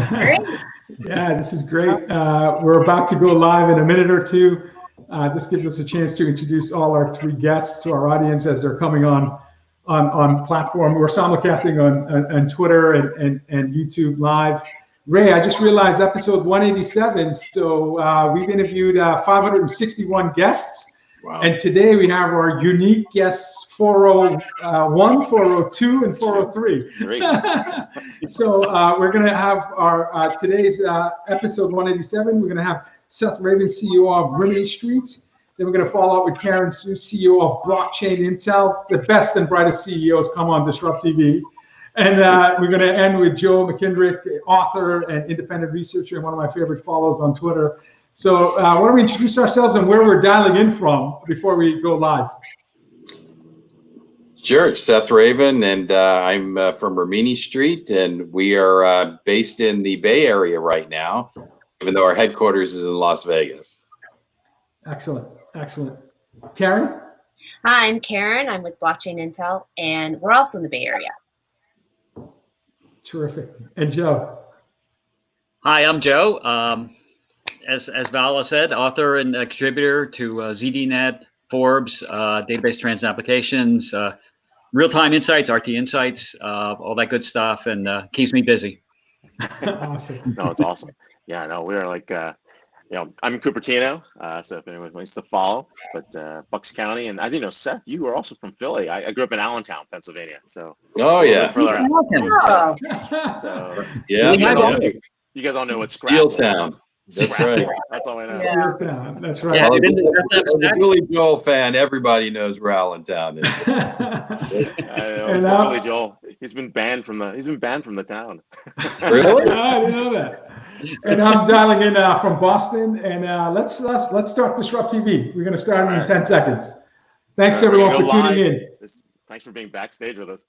Great. Yeah, this is great. We're about to go live in a minute or two. This gives us a chance to introduce all our three guests to our audience as they're coming on platform. We're simulcasting on Twitter and YouTube Live. Ray, I just realized episode 187. So we've interviewed 561 guests. Wow. And today we have our unique guests 401, 402, and 403. So we're going to have our today's episode 187. We're going to have Seth Ravin, CEO of Rimini Street. Then we're going to follow up with Karen Su, CEO of Blockchain Intel. The best and brightest CEOs come on DisrupTV. And we're going to end with Joe McKendrick, author and independent researcher, and one of my favorite follows on Twitter. So why don't we introduce ourselves and where we're dialing in from before we go live? Sure, Seth Ravin, and I'm from Rimini Street, and we are based in the Bay Area right now, even though our headquarters is in Las Vegas. Excellent, excellent. Karen? Hi, I'm Karen. I'm with Blockchain Intel, and we're also in the Bay Area. Terrific. And Joe? Hi, I'm Joe. As Vala said, author and contributor to ZDNet, Forbes, Database Transit Applications, Real-Time Insights, RT Insights, all that good stuff, and keeps me busy. Awesome. No, it's awesome. Yeah, no, we're like, I'm in Cupertino, so if anyone wants to follow, but Bucks County, and I didn't know, Seth, you were also from Philly. I grew up in Allentown, Pennsylvania. So. Oh, yeah. So, yeah. You guys all know what scrap Steel Town. That's right. That's all I know. Steel Town. That's right. Yeah, As a Billy Joel fan, everybody knows where Allentown is. I know. Billy Joel. He's been banned from the town. Really? I didn't know that. And I'm dialing in from Boston, and let's start DisrupTV. We're going to start in 10 seconds. Thanks everyone for tuning in. Thanks for being backstage with us.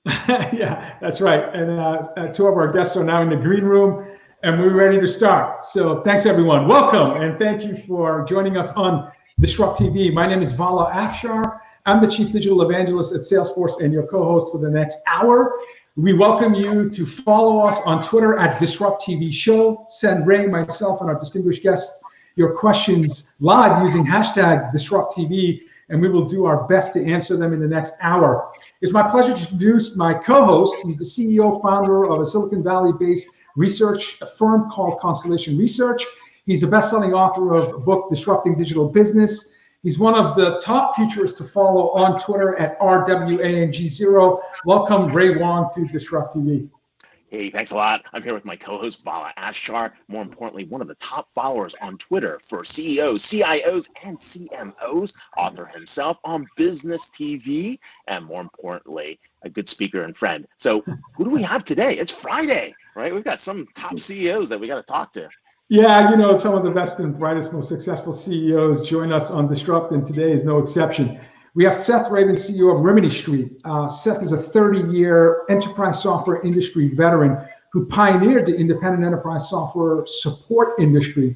Yeah, that's right. And two of our guests are now in the green room, and we're ready to start. So thanks everyone. Welcome, and thank you for joining us on DisrupTV. My name is Vala Afshar. I'm the Chief Digital Evangelist at Salesforce and your co-host for the next hour. We welcome you to follow us on Twitter at DisrupTV Show. Send Ray, myself, and our distinguished guests your questions live using hashtag DisrupTV, and we will do our best to answer them in the next hour. It's my pleasure to introduce my co-host. He's the CEO, founder of a Silicon Valley-based research firm called Constellation Research. He's a best-selling author of the book Disrupting Digital Business. He's one of the top futurists to follow on Twitter at RWANG0. Welcome, Ray Wang, to DisrupTV. Hey, thanks a lot. I'm here with my co-host, Vala Afshar. More importantly, one of the top followers on Twitter for CEOs, CIOs, and CMOs. Author himself on Business TV, and more importantly, a good speaker and friend. So who do we have today? It's Friday, right? We've got some top CEOs that we got to talk to. Yeah, some of the best and brightest, most successful CEOs join us on Disrupt, and today is no exception. We have Seth Ravin, CEO of Rimini Street. Seth is a 30-year enterprise software industry veteran who pioneered the independent enterprise software support industry.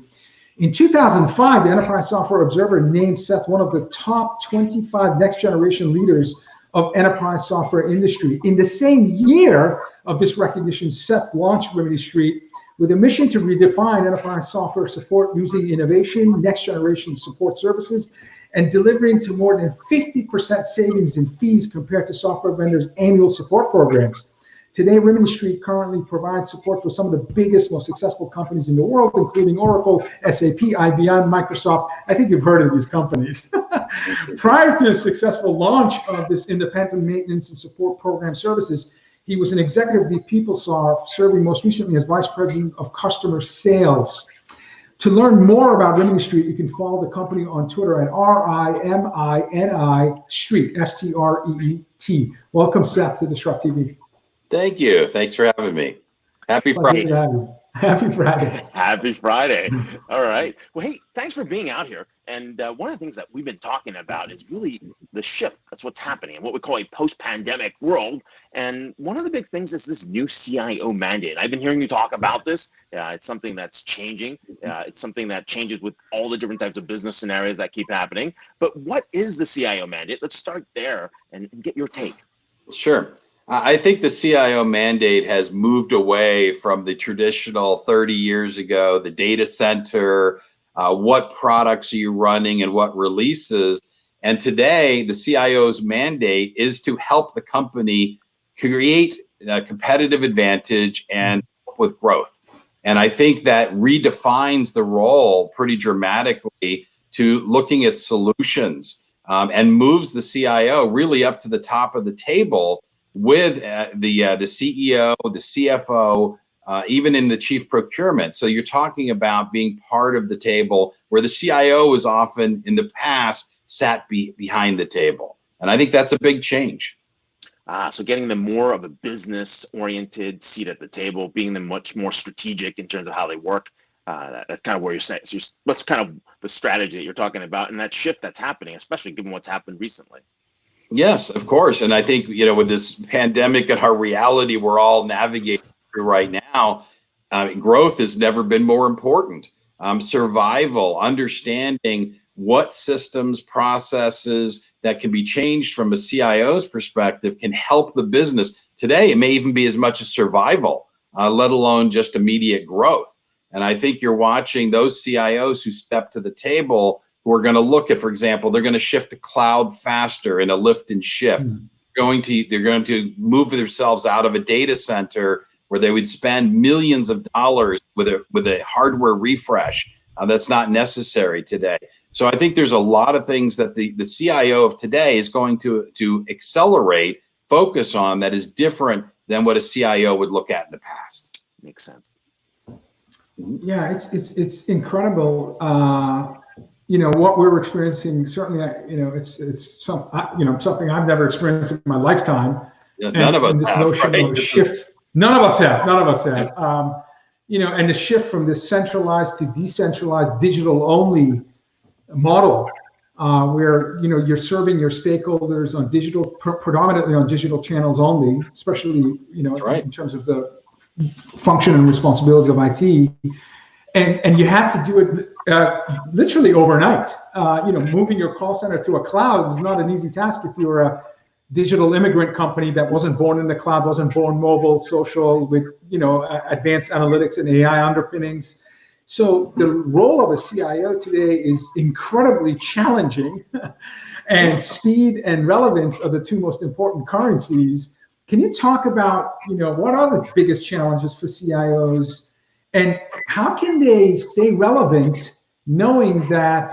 In 2005, the Enterprise Software Observer named Seth one of the top 25 next-generation leaders of enterprise software industry. In the same year of this recognition, Seth launched Rimini Street with a mission to redefine enterprise software support using innovation, next-generation support services, and delivering to more than 50% savings in fees compared to software vendors' annual support programs. Today, Rimini Street currently provides support for some of the biggest, most successful companies in the world, including Oracle, SAP, IBM, Microsoft. I think you've heard of these companies. Prior to his successful launch of this independent maintenance and support program services, he was an executive with PeopleSoft, serving most recently as Vice President of Customer Sales. To learn more about Rimini Street, you can follow the company on Twitter at RIMINI Street, STREET. Welcome, Seth, to DisrupTV. Thank you. Thanks for having me. Happy Friday. Happy Friday. Happy Friday. All right. Well, hey, thanks for being out here. And one of the things that we've been talking about is really the shift. That's what's happening in what we call a post-pandemic world. And one of the big things is this new CIO mandate. I've been hearing you talk about this. It's something that's changing. It's something that changes with all the different types of business scenarios that keep happening. But what is the CIO mandate? Let's start there and get your take. Sure. I think the CIO mandate has moved away from the traditional 30 years ago, the data center, what products are you running and what releases. And today, the CIO's mandate is to help the company create a competitive advantage and help with growth. And I think that redefines the role pretty dramatically to looking at solutions and moves the CIO really up to the top of the table with the CEO, the CFO, even in the chief procurement. So you're talking about being part of the table where the CIO is often in the past sat behind the table. And I think that's a big change. So getting them more of a business-oriented seat at the table, being them much more strategic in terms of how they work. That's kind of where you're saying. So that's kind of the strategy that you're talking about, and that shift that's happening, especially given what's happened recently. Yes, of course. And I think, with this pandemic and our reality we're all navigating through right now, growth has never been more important. Survival, understanding what systems, processes that can be changed from a CIO's perspective can help the business. Today, it may even be as much as survival, let alone just immediate growth. And I think you're watching those CIOs who step to the table who are going to look at, for example, they're going to shift to cloud faster in a lift and shift. They're going to move themselves out of a data center where they would spend millions of dollars with a hardware refresh that's not necessary today. So I think there's a lot of things that the CIO of today is going to accelerate, focus on that is different than what a CIO would look at in the past. Makes sense. Yeah, it's incredible. What we're experiencing, certainly, it's something I've never experienced in my lifetime. Yeah, none of us this have, notion right? of a shift. None of us have. And the shift from this centralized to decentralized digital-only model, where you're serving your stakeholders on digital, predominantly on digital channels only, especially right. in terms of the function and responsibilities of IT. And you had to do it literally overnight. Moving your call center to a cloud is not an easy task if you're a digital immigrant company that wasn't born in the cloud, wasn't born mobile, social, with advanced analytics and AI underpinnings. So the role of a CIO today is incredibly challenging, and speed and relevance are the two most important currencies. Can you talk about what are the biggest challenges for CIOs? And how can they stay relevant knowing that,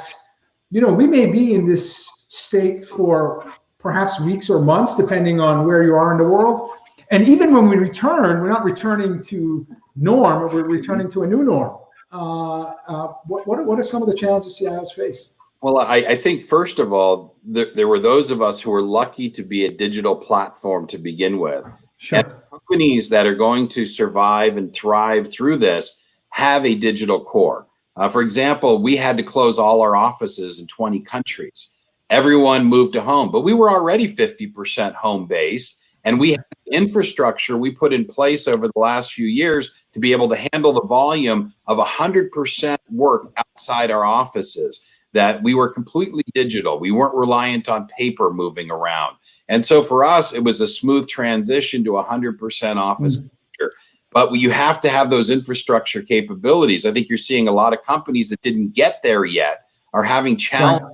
we may be in this state for perhaps weeks or months, depending on where you are in the world. And even when we return, we're not returning to norm, we're returning to a new norm. What are some of the challenges CIOs face? Well, I think, first of all, there were those of us who were lucky to be a digital platform to begin with. Sure. And companies that are going to survive and thrive through this have a digital core. For example, we had to close all our offices in 20 countries. Everyone moved to home, but we were already 50% home-based, and we had infrastructure we put in place over the last few years to be able to handle the volume of 100% work outside our offices, that we were completely digital. We weren't reliant on paper moving around. And so for us, it was a smooth transition to 100% office culture. But you have to have those infrastructure capabilities. I think you're seeing a lot of companies that didn't get there yet are having challenges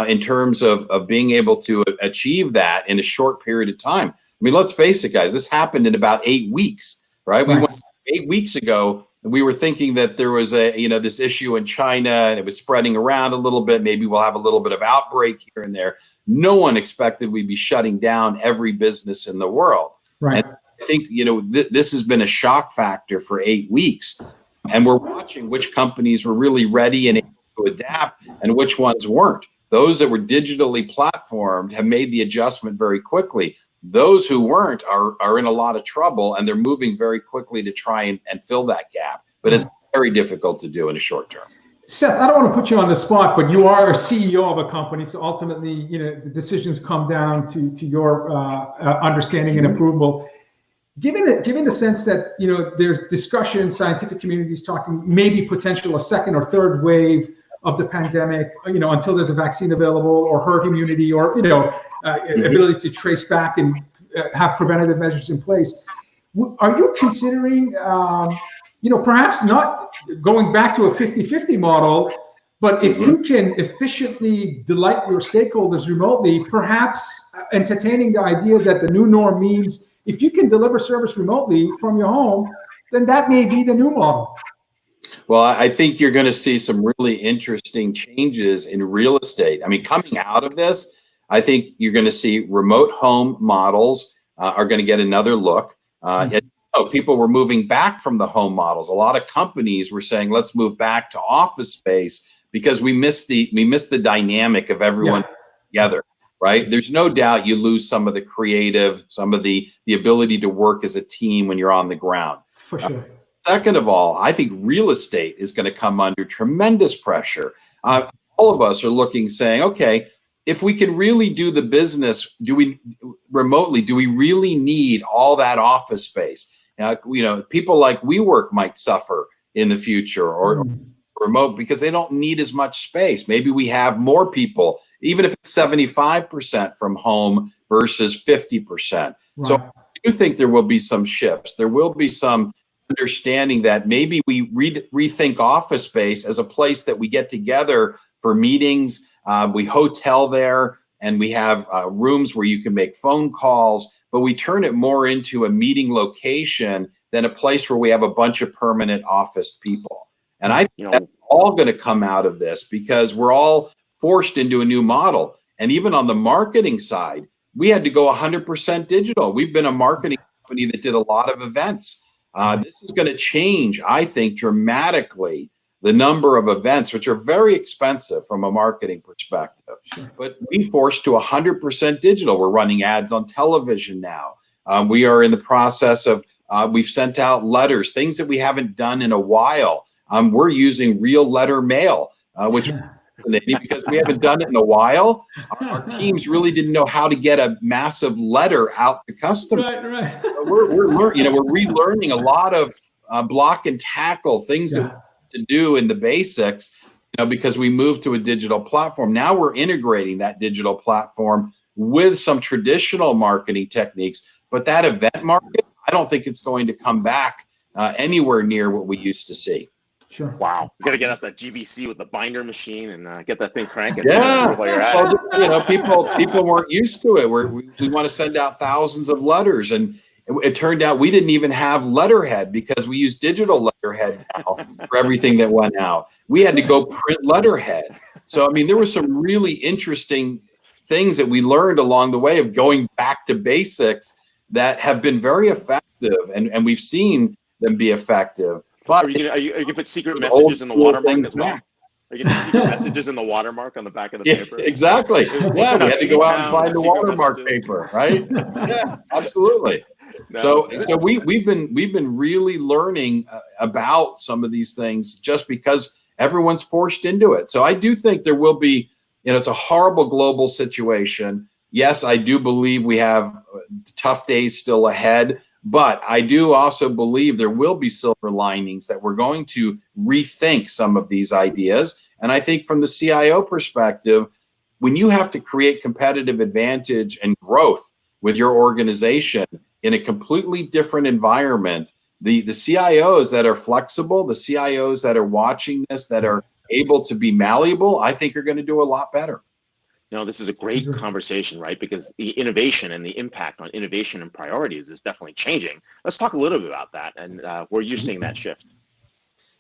in terms of being able to achieve that in a short period of time. I mean, let's face it, guys, this happened in about 8 weeks, right? We went 8 weeks ago, and we were thinking that there was this issue in China and it was spreading around a little bit. Maybe we'll have a little bit of outbreak here and there. No one expected we'd be shutting down every business in the world. Right. And I think, this has been a shock factor for 8 weeks. And we're watching which companies were really ready and able to adapt and which ones weren't. Those that were digitally platformed have made the adjustment very quickly. Those who weren't are in a lot of trouble, and they're moving very quickly to try and fill that gap. But it's very difficult to do in a short term. Seth, I don't want to put you on the spot, but you are a CEO of a company, so ultimately, the decisions come down to your understanding and approval. Given the sense that there's discussion, scientific communities talking maybe potential a second or third wave of the pandemic, until there's a vaccine available or herd immunity or ability to trace back and have preventative measures in place. Are you considering, perhaps not going back to a 50-50 model, but if you can efficiently delight your stakeholders remotely, perhaps entertaining the idea that the new norm means if you can deliver service remotely from your home, then that may be the new model? Well, I think you're going to see some really interesting changes in real estate. I mean, coming out of this, I think you're going to see remote home models are going to get another look. People were moving back from the home models. A lot of companies were saying, let's move back to office space because we miss the dynamic of everyone together, right? There's no doubt you lose some of the creative, some of the ability to work as a team when you're on the ground. For sure. Second of all, I think real estate is going to come under tremendous pressure. All of us are looking, saying, okay, if we can really do the business, do we really need all that office space? People like WeWork might suffer in the future, or remote, because they don't need as much space. Maybe we have more people, even if it's 75% from home versus 50%. Right. So I do think there will be some shifts. There will be some understanding that maybe we rethink office space as a place that we get together for meetings. We hotel there, and we have rooms where you can make phone calls, but we turn it more into a meeting location than a place where we have a bunch of permanent office people. And I think that's all going to come out of this because we're all forced into a new model. And even on the marketing side, we had to go 100% digital. We've been a marketing company that did a lot of events. This is going to change, I think, dramatically the number of events, which are very expensive from a marketing perspective. But we forced to 100% digital. We're running ads on television now. We are in the process of, we've sent out letters, things that we haven't done in a while. We're using real letter mail, which is fascinating because we haven't done it in a while. Our teams really didn't know how to get a massive letter out to customers. Right. We're relearning a lot of block and tackle things that to do in the basics, because we moved to a digital platform. Now we're integrating that digital platform with some traditional marketing techniques, but that event market, I don't think it's going to come back anywhere near what we used to see. Sure. Wow. You got to get out that GVC with the binder machine and get that thing cranking. Yeah. While you're at it. People weren't used to it. We want to send out thousands of letters, and it turned out we didn't even have letterhead because we use digital letterhead now for everything that went out. We had to go print letterhead. So, I mean, there were some really interesting things that we learned along the way of going back to basics that have been very effective, and we've seen them be effective. But are you going to put secret messages in the watermark as well? Are you going to put secret messages in the watermark on the back of the paper? Exactly. Yeah, we had to go out and find the watermark paper, right? Yeah, absolutely. So we've been really learning about some of these things just because everyone's forced into it. So I do think there will be, it's a horrible global situation. Yes, I do believe we have tough days still ahead, but I do also believe there will be silver linings, that we're going to rethink some of these ideas. And I think from the CIO perspective, when you have to create competitive advantage and growth with your organization in a completely different environment, the CIOs that are flexible, the CIOs that are watching this, that are able to be malleable, I think are going to do a lot better. This is a great conversation, right? Because the innovation and the impact on innovation and priorities is definitely changing. Let's talk a little bit about that and where you're seeing that shift.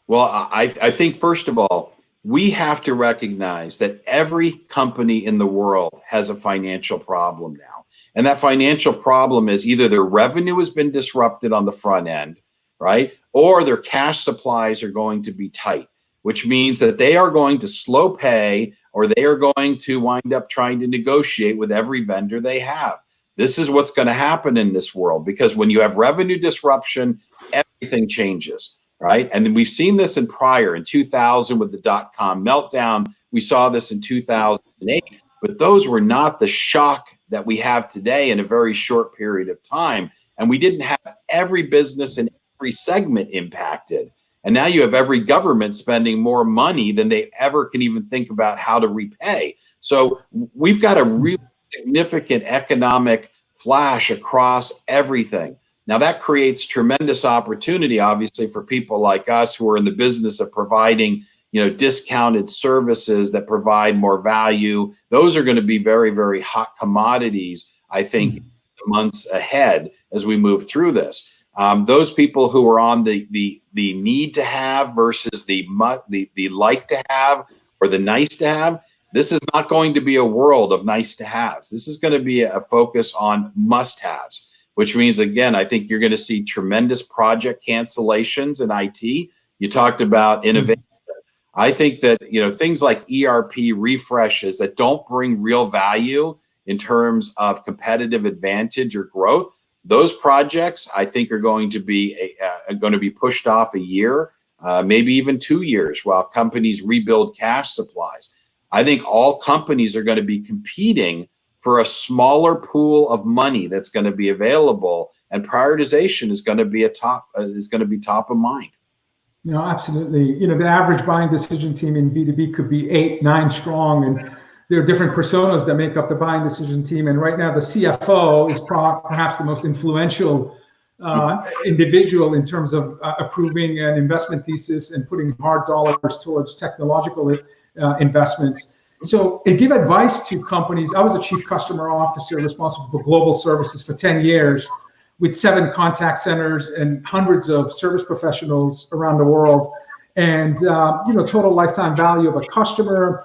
Well, I think, first of all, we have to recognize that every company in the world has a financial problem now. And that financial problem is either their revenue has been disrupted on the front end, right? Or their cash supplies are going to be tight, which means that they are going to slow pay, or they are going to wind up trying to negotiate with every vendor they have. This is what's going to happen in this world, because when you have revenue disruption, everything changes, right? And we've seen this in 2000 with the dot-com meltdown. We saw this in 2008, but those were not the shock that we have today in a very short period of time. And we didn't have every business in every segment impacted. And now you have every government spending more money than they ever can even think about how to repay. So we've got a really significant economic flash across everything. Now that creates tremendous opportunity, obviously, for people like us who are in the business of providing, discounted services that provide more value. Those are going to be very, very hot commodities, I think, in the months ahead as we move through this. Those people who are on the need to have versus the like to have or the nice to have, this is not going to be a world of nice to haves. This is going to be a focus on must haves, which means, again, I think you're going to see tremendous project cancellations in IT. You talked about innovation. I think that, things like ERP refreshes that don't bring real value in terms of competitive advantage or growth, those projects I think are going to be pushed off a year, maybe even 2 years, while companies rebuild cash supplies. I think all companies are going to be competing for a smaller pool of money that's going to be available, and prioritization is going to be top of mind. Absolutely. The average buying decision team in B2B could be 8, 9 strong, and there are different personas that make up the buying decision team. And right now, the CFO is perhaps the most influential individual in terms of approving an investment thesis and putting hard dollars towards technological investments. So it give advice to companies. I was a chief customer officer responsible for global services for 10 years with 7 contact centers and hundreds of service professionals around the world. And, total lifetime value of a customer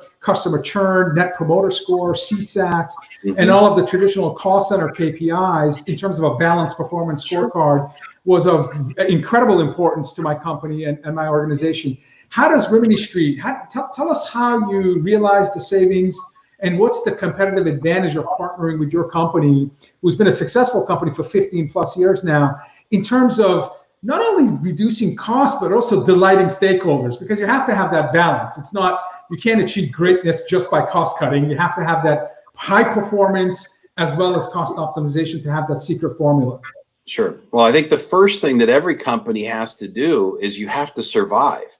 churn, net promoter score, CSAT, and all of the traditional call center KPIs in terms of a balanced performance scorecard was of incredible importance to my company and my organization. How does Rimini Street, tell us how you realized the savings and what's the competitive advantage of partnering with your company, who's been a successful company for 15 plus years now, in terms of not only reducing costs, but also delighting stakeholders, because you have to have that balance. It's not, you can't achieve greatness just by cost cutting. You have to have that high performance as well as cost optimization to have that secret formula. Sure. Well, I think the first thing that every company has to do is you have to survive.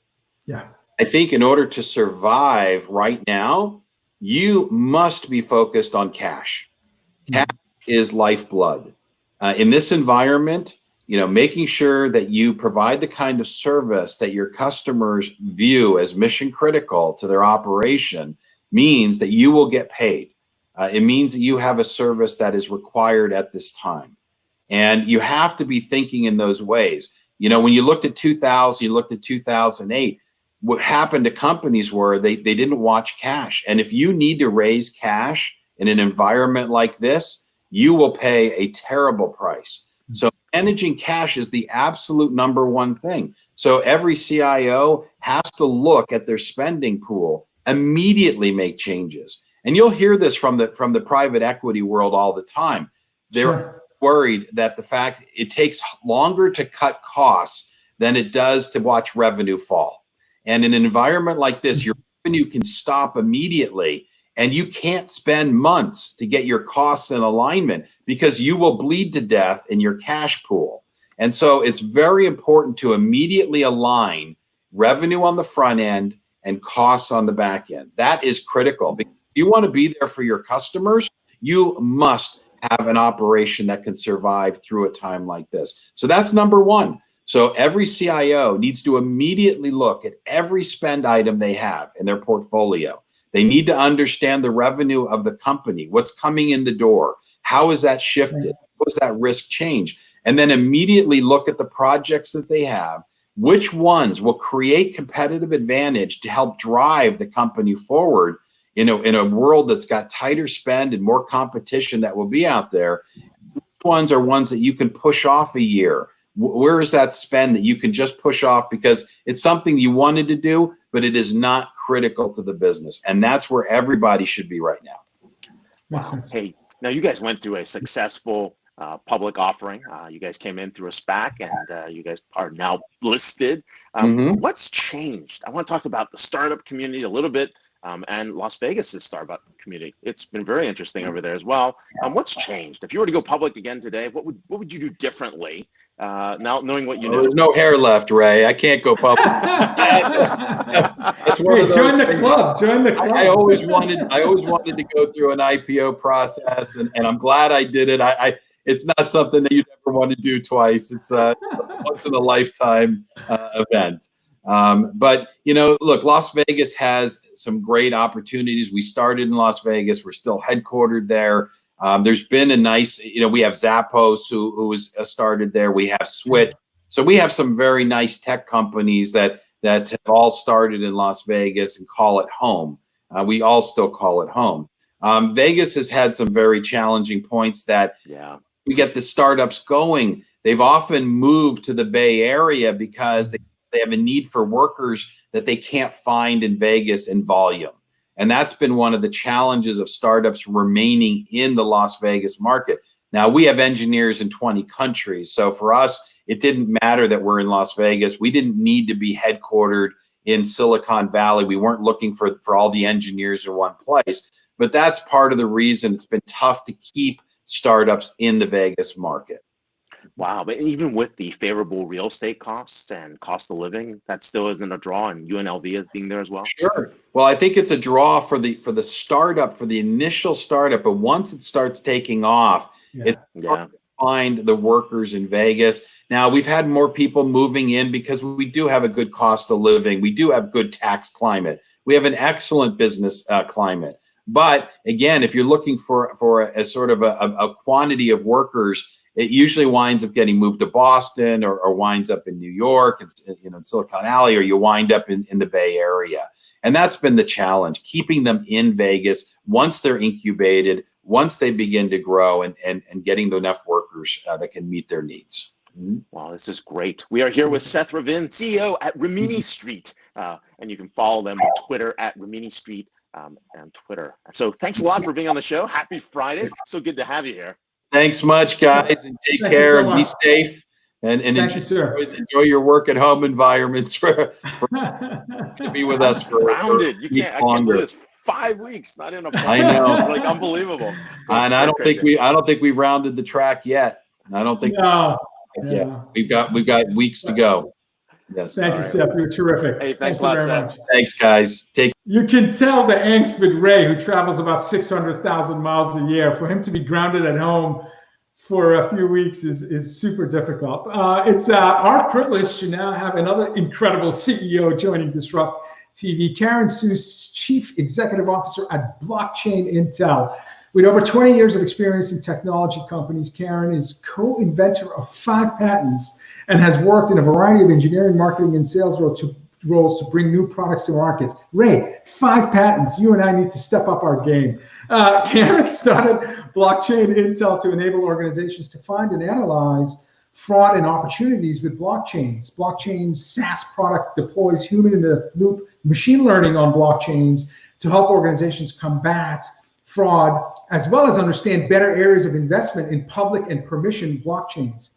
Yeah. I think in order to survive right now, you must be focused on cash. Cash is lifeblood. In this environment, making sure that you provide the kind of service that your customers view as mission critical to their operation means that you will get paid. It means that you have a service that is required at this time. And you have to be thinking in those ways. When you looked at 2000, you looked at 2008, what happened to companies were they didn't watch cash. And if you need to raise cash in an environment like this, you will pay a terrible price. So managing cash is the absolute number one thing. So every CIO has to look at their spending pool, immediately make changes. And you'll hear this from the private equity world all the time. They're worried that the fact it takes longer to cut costs than it does to watch revenue fall. And in an environment like this, your revenue can stop immediately, and you can't spend months to get your costs in alignment because you will bleed to death in your cash pool. And so it's very important to immediately align revenue on the front end and costs on the back end. That is critical. Because if you want to be there for your customers, you must have an operation that can survive through a time like this. So that's number one. So every CIO needs to immediately look at every spend item they have in their portfolio. They need to understand the revenue of the company, what's coming in the door, how is that shifted, what does that risk change, and then immediately look at the projects that they have, which ones will create competitive advantage to help drive the company forward in a world that's got tighter spend and more competition that will be out there. Which ones are ones that you can push off a year? Where is that spend that you can just push off because it's something you wanted to do, but it is not critical to the business? And that's where everybody should be right now. Wow. Hey, now you guys went through a successful public offering. You guys came in through a SPAC, and you guys are now listed. What's changed? I want to talk about the startup community a little bit, and Las Vegas's startup community. It's been very interesting over there as well. What's changed? If you were to go public again today, what would you do differently? Now knowing what you know. There's no hair left, Ray. I can't go public. Join the club. Join the club. I always wanted to go through an IPO process, and I'm glad I did it. it's not something that you'd ever want to do twice. It's a once in a lifetime event. But look, Las Vegas has some great opportunities. We started in Las Vegas. We're still headquartered there. There's been a nice, we have Zappos who was started there. We have Switch. So we have some very nice tech companies that have all started in Las Vegas and call it home. We all still call it home. Vegas has had some very challenging points that we get the startups going. They've often moved to the Bay Area because they have a need for workers that they can't find in Vegas in volume. And that's been one of the challenges of startups remaining in the Las Vegas market. Now, we have engineers in 20 countries. So for us, it didn't matter that we're in Las Vegas. We didn't need to be headquartered in Silicon Valley. We weren't looking for all the engineers in one place. But that's part of the reason it's been tough to keep startups in the Vegas market. Wow, but even with the favorable real estate costs and cost of living, that still isn't a draw, and UNLV is being there as well? Sure. Well, I think it's a draw for the startup, for the initial startup, but once it starts taking off, it's hard to find the workers in Vegas. Now, we've had more people moving in because we do have a good cost of living. We do have good tax climate. We have an excellent business climate. But again, if you're looking for a sort of a quantity of workers, it usually winds up getting moved to Boston or winds up in New York, in Silicon Valley, or you wind up in the Bay Area. And that's been the challenge, keeping them in Vegas once they're incubated, once they begin to grow, and getting enough workers that can meet their needs. Wow, this is great. We are here with Seth Ravin, CEO at Rimini Street, and you can follow them on Twitter at Rimini Street on Twitter. So thanks a lot for being on the show. Happy Friday. So good to have you here. Thanks much, guys, and take care and be safe and enjoy your work at home environments for to be with us for grounded. I can't do this 5 weeks, not in a bar. I know. It's like unbelievable. And I don't think we've rounded the track yet. I don't think we've got weeks to go. Yes. Thank you, Seth. You're terrific. Hey, thanks a lot, Seth. Thanks, guys. You can tell the angst with Ray, who travels about 600,000 miles a year. For him to be grounded at home for a few weeks is super difficult. It's our privilege to now have another incredible CEO joining Disrupt TV, Karen Seuss, Chief Executive Officer at Blockchain Intel. With over 20 years of experience in technology companies, Karen is co-inventor of 5 patents and has worked in a variety of engineering, marketing, and sales roles to bring new products to markets. Ray, 5 patents. You and I need to step up our game. Karen started Blockchain Intel to enable organizations to find and analyze fraud and opportunities with blockchains. Blockchain's SaaS product deploys human-in-the-loop machine learning on blockchains to help organizations combat fraud, as well as understand better areas of investment in public and permissioned blockchains.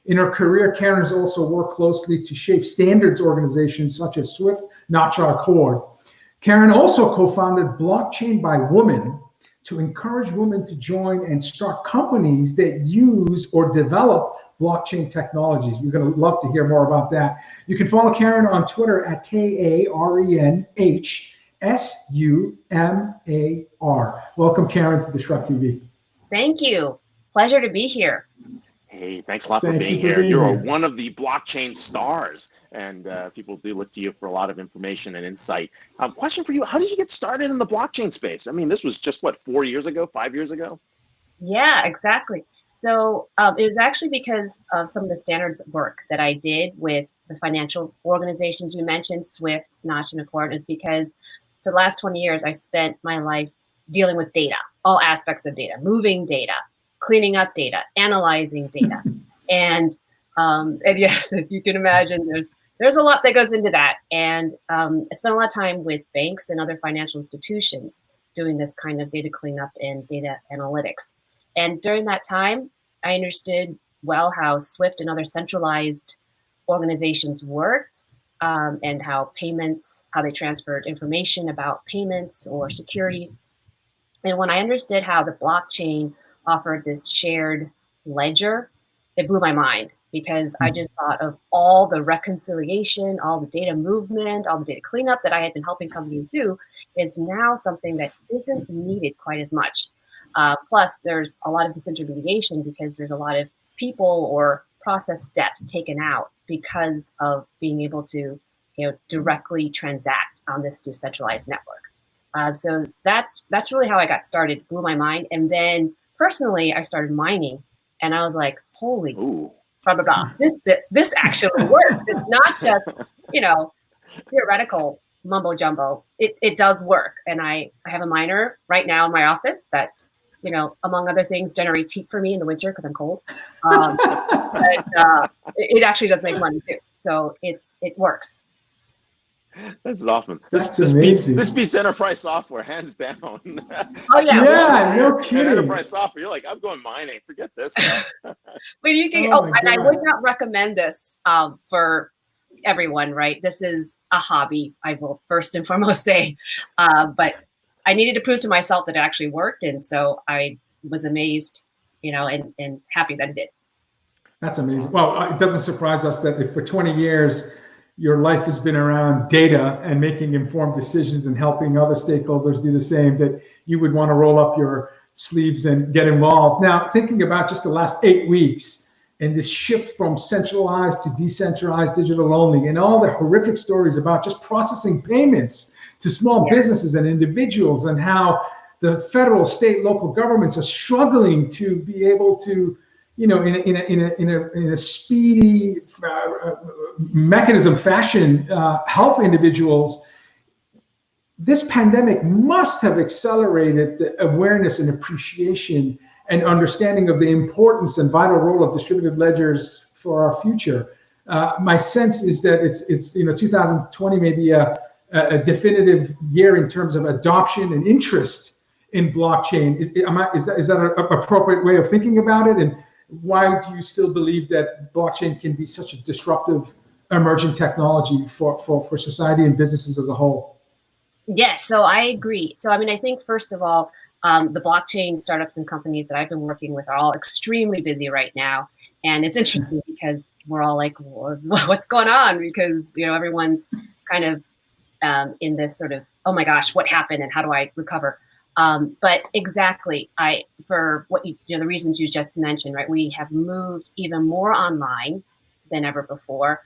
In her career, Karen has also worked closely to shape standards organizations such as Swift, Notch Accord. Karen also co-founded Blockchain by Women to encourage women to join and start companies that use or develop blockchain technologies. We're going to love to hear more about that. You can follow Karen on Twitter at KarenHSumar. Welcome, Karen, to Disrupt TV. Thank you. Pleasure to be here. Hey, thanks a lot for being here. You're one of the blockchain stars, and people do look to you for a lot of information and insight. Question for you: how did you get started in the blockchain space? I mean, this was just what, 4 years ago, 5 years ago? Yeah, exactly. So it was actually because of some of the standards work that I did with the financial organizations you mentioned, Swift, Notch, and Accord, is because for the last 20 years, I spent my life dealing with data, all aspects of data, moving data, cleaning up data, analyzing data. And yes, if you can imagine, there's a lot that goes into that. And I spent a lot of time with banks and other financial institutions doing this kind of data cleanup and data analytics. And during that time, I understood well how Swift and other centralized organizations worked, and how they transferred information about payments or securities. And when I understood how the blockchain offered this shared ledger, it blew my mind, because I just thought of all the reconciliation, all the data movement, all the data cleanup that I had been helping companies do is now something that isn't needed quite as much. Plus, there's a lot of disintermediation because there's a lot of people or process steps taken out because of being able to, directly transact on this decentralized network. So that's really how I got started. Blew my mind, and then personally, I started mining, and I was like, holy. Ooh. Blah, blah, blah. This actually works. It's not just, theoretical mumbo jumbo. It does work. And I have a miner right now in my office that, among other things, generates heat for me in the winter because I'm cold. But it actually does make money too. So it works. That's awesome. That's amazing. This beats enterprise software, hands down. Oh yeah. Yeah, no kidding. Enterprise software, you're like, I'm going mining. Forget this. But you can. And I would not recommend this for everyone. Right? This is a hobby. I will first and foremost say, but I needed to prove to myself that it actually worked, and so I was amazed, and happy that it did. That's amazing. Well, it doesn't surprise us that if for 20 years. Your life has been around data and making informed decisions and helping other stakeholders do the same, that you would want to roll up your sleeves and get involved. Now, thinking about just the last 8 weeks and this shift from centralized to decentralized digital only, and all the horrific stories about just processing payments to small businesses and individuals, and how the federal, state, local governments are struggling to be able to, in a speedy mechanism fashion, help individuals. This pandemic must have accelerated the awareness and appreciation and understanding of the importance and vital role of distributed ledgers for our future. My sense is that it's 2020 may be a definitive year in terms of adoption and interest in blockchain. Is that an appropriate way of thinking about it? And why do you still believe that blockchain can be such a disruptive emerging technology for society and businesses as a whole? Yes, so I agree. So, I think, first of all, the blockchain startups and companies that I've been working with are all extremely busy right now. And it's interesting because we're all like, what's going on? Because, everyone's kind of in this sort of, oh my gosh, what happened and how do I recover? But exactly, for what the reasons you just mentioned, right? We have moved even more online than ever before.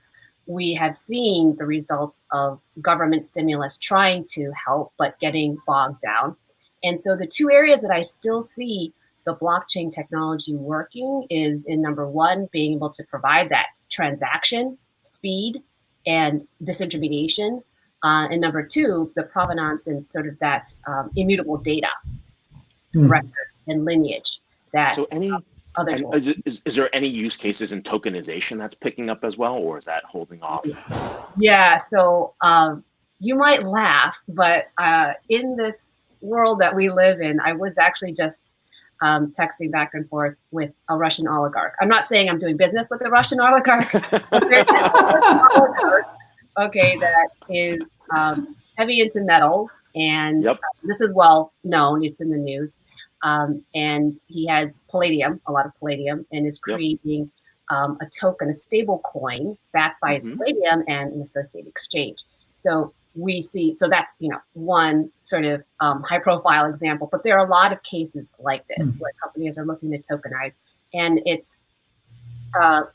We have seen the results of government stimulus trying to help, but getting bogged down. And so the two areas that I still see the blockchain technology working is in number one, being able to provide that transaction speed and disintermediation. And number two, the provenance and sort of that immutable data record and lineage that so others will. Is there any use cases in tokenization that's picking up as well, or is that holding off? Yeah, so you might laugh, but in this world that we live in, I was actually just texting back and forth with a Russian oligarch. I'm not saying I'm doing business with a Russian oligarch, but there's an oligarch, that is heavy into metals, and this is well known. It's in the news, and he has palladium, a lot of palladium, and is creating a token, a stable coin backed by his palladium and an associated exchange. So we see, so that's one sort of high-profile example, but there are a lot of cases like this where companies are looking to tokenize, and it's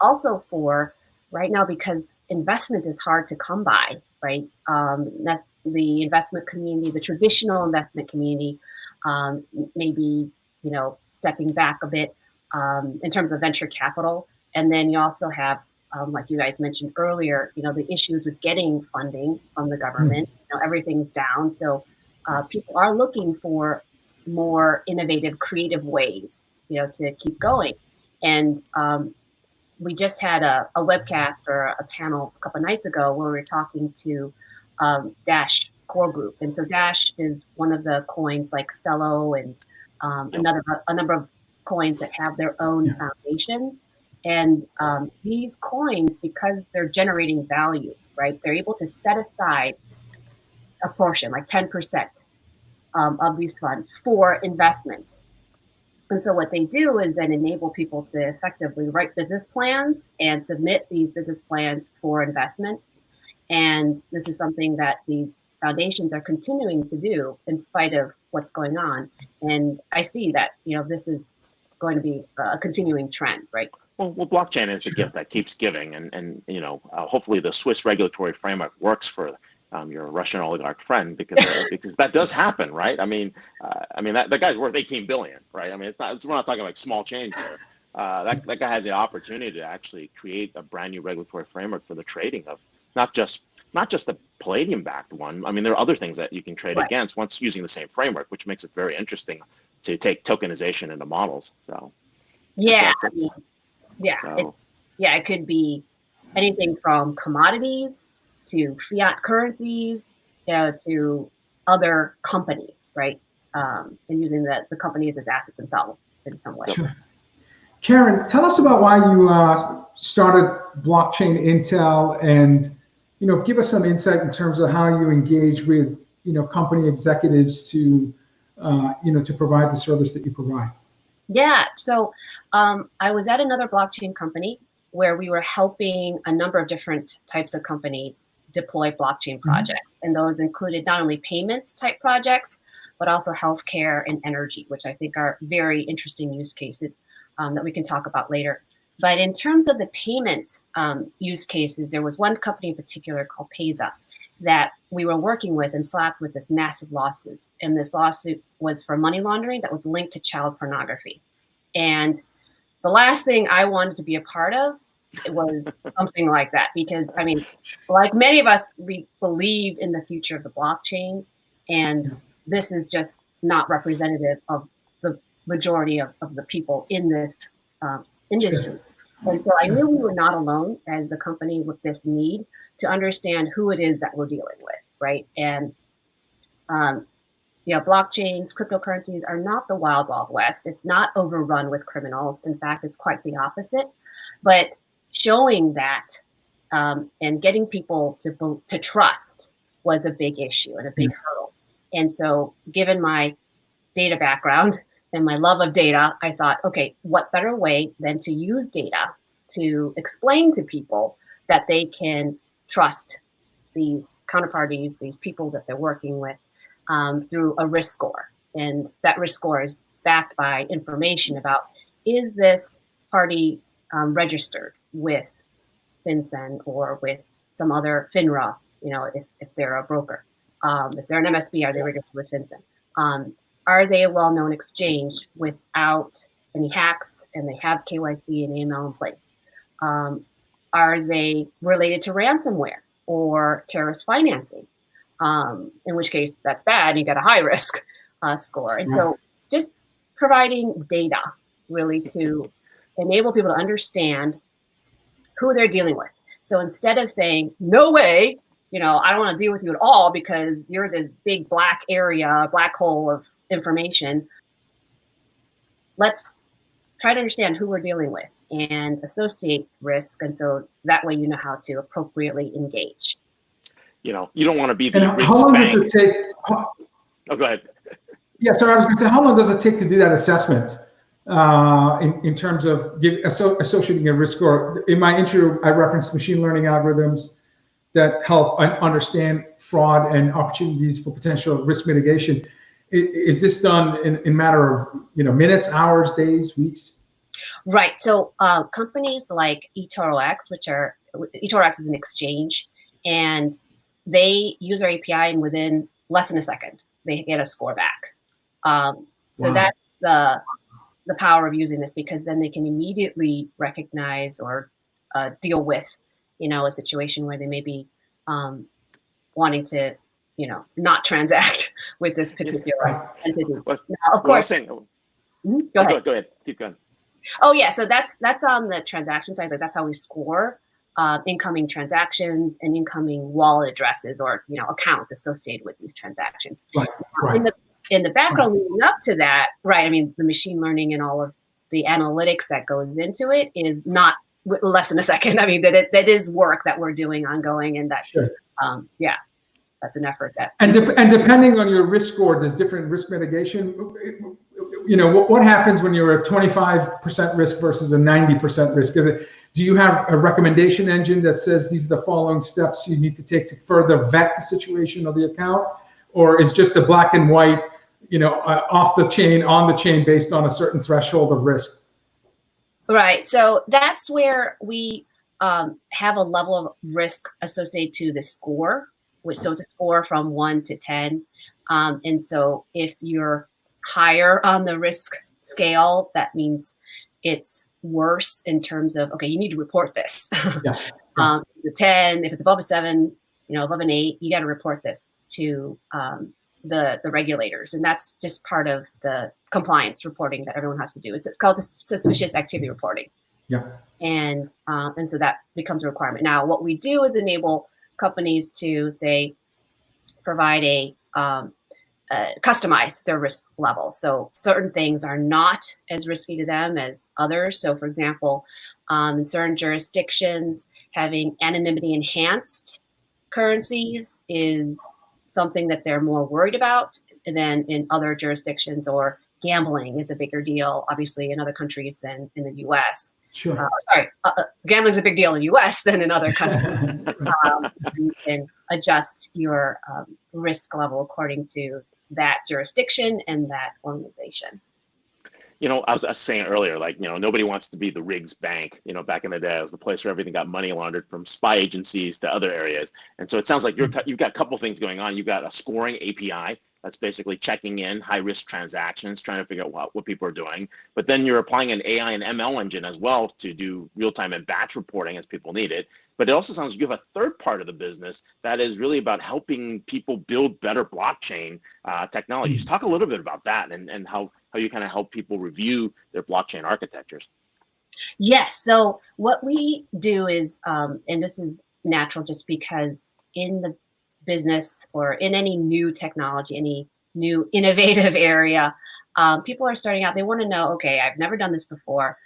also for right now because investment is hard to come by. Right, the investment community, the traditional investment community, maybe stepping back a bit in terms of venture capital, and then you also have, like you guys mentioned earlier, the issues with getting funding from the government. Everything's down, so people are looking for more innovative, creative ways, to keep going, and we just had a webcast or a panel a couple of nights ago where we were talking to Dash Core Group. And so Dash is one of the coins like Cello and a number of coins that have their own foundations. And these coins, because they're generating value, right, they're able to set aside a portion, like 10% of these funds for investment. And so what they do is then enable people to effectively write business plans and submit these business plans for investment. And this is something that these foundations are continuing to do in spite of what's going on. And I see that, this is going to be a continuing trend, right? Well, blockchain is the gift that keeps giving, and hopefully the Swiss regulatory framework works for your Russian oligarch friend, because that does happen, right? I mean that guy's worth 18 billion, right? I mean, we're not talking like small change here. That guy has the opportunity to actually create a brand new regulatory framework for the trading of not just the palladium-backed one. I mean, there are other things that you can trade against once using the same framework, which makes it very interesting to take tokenization into models. So yeah, it could be anything from commodities to fiat currencies, to other companies, right? And using the companies as assets themselves in some way. Sure. Karen, tell us about why you started Blockchain Intel, and give us some insight in terms of how you engage with company executives to to provide the service that you provide. Yeah, so I was at another blockchain company where we were helping a number of different types of companies deploy blockchain projects, and those included not only payments type projects, but also healthcare and energy, which I think are very interesting use cases that we can talk about later. But in terms of the payments use cases, there was one company in particular called Payza that we were working with and slapped with this massive lawsuit. And this lawsuit was for money laundering that was linked to child pornography. And the last thing I wanted to be a part of was something like that, because I mean, like many of us, we believe in the future of the blockchain, and this is just not representative of the majority of the people in this industry. And so I knew we were not alone as a company with this need to understand who it is that we're dealing with, right? And blockchains, cryptocurrencies are not the wild, wild west. It's not overrun with criminals. In fact, it's quite the opposite. But showing that and getting people to trust was a big issue and a big hurdle. And so given my data background and my love of data, I thought, okay, what better way than to use data to explain to people that they can trust these counterparties, these people that they're working with, through a risk score. And that risk score is backed by information about, is this party registered with FinCEN or with some other FINRA, if they're a broker. If they're an MSB, are they registered with FinCEN? Are they a well-known exchange without any hacks, and they have KYC and AML in place? Are they related to ransomware or terrorist financing? In which case, that's bad. You got a high risk score. And so just providing data really to enable people to understand who they're dealing with. So instead of saying, no way, I don't want to deal with you at all because you're this big black area, black hole of information, let's try to understand who we're dealing with and associate risk. And so that way, you know how to appropriately engage. You don't want to be the how long bank. does it take? Oh, go ahead. Yeah, so I was going to say, how long does it take to do that assessment in terms of associating a risk score? In my intro, I referenced machine learning algorithms that help understand fraud and opportunities for potential risk mitigation. Is this done in a matter of minutes, hours, days, weeks? Right. So companies like eToroX, eToroX is an exchange, and they use our API, and within less than a second, they get a score back. So that's the power of using this, because then they can immediately recognize or deal with, a situation where they may be wanting to, not transact with this particular entity. Now, of course. Go ahead. Go ahead. Keep going. Oh yeah. So that's on the transaction side. That's how we score incoming transactions and incoming wallet addresses or accounts associated with these transactions. Right. In the background leading up to that, right? I mean, the machine learning and all of the analytics that goes into it is not less than a second. I mean, that is work that we're doing ongoing, and that that's an effort that. And depending on your risk score, there's different risk mitigation. What happens when you're a 25% risk versus a 90% risk? Do you have a recommendation engine that says these are the following steps you need to take to further vet the situation of the account? Or is just a black and white, off the chain, on the chain, based on a certain threshold of risk? Right. So that's where we have a level of risk associated to the score, so it's a score from 1 to 10. And so if you're higher on the risk scale, that means it's worse in terms of, okay, you need to report this. Yeah. If it's a 10, if it's above a 7, above an 8, you got to report this to the regulators, and that's just part of the compliance reporting that everyone has to do. It's called the suspicious activity reporting. Yeah. And so that becomes a requirement. Now, what we do is enable companies to say provide a customize their risk level. So certain things are not as risky to them as others. So, for example, in certain jurisdictions, having anonymity enhanced currencies is something that they're more worried about than in other jurisdictions, or gambling is a bigger deal, obviously, in other countries than in the US. Sure. Gambling is a big deal in the US than in other countries. You can adjust your risk level according to that jurisdiction and that organization. I was saying earlier, nobody wants to be the Riggs Bank. Back in the day, it was the place where everything got money laundered from spy agencies to other areas. And so it sounds like you've got a couple things going on. You've got a scoring API that's basically checking in high risk transactions, trying to figure out what people are doing. But then you're applying an AI and ML engine as well to do real time and batch reporting as people need it. But it also sounds like you have a third part of the business that is really about helping people build better blockchain technologies. Talk a little bit about that and how you kind of help people review their blockchain architectures. Yes. So what we do is, and this is natural just because in the business or in any new technology, any new innovative area, people are starting out, they want to know, okay, I've never done this before.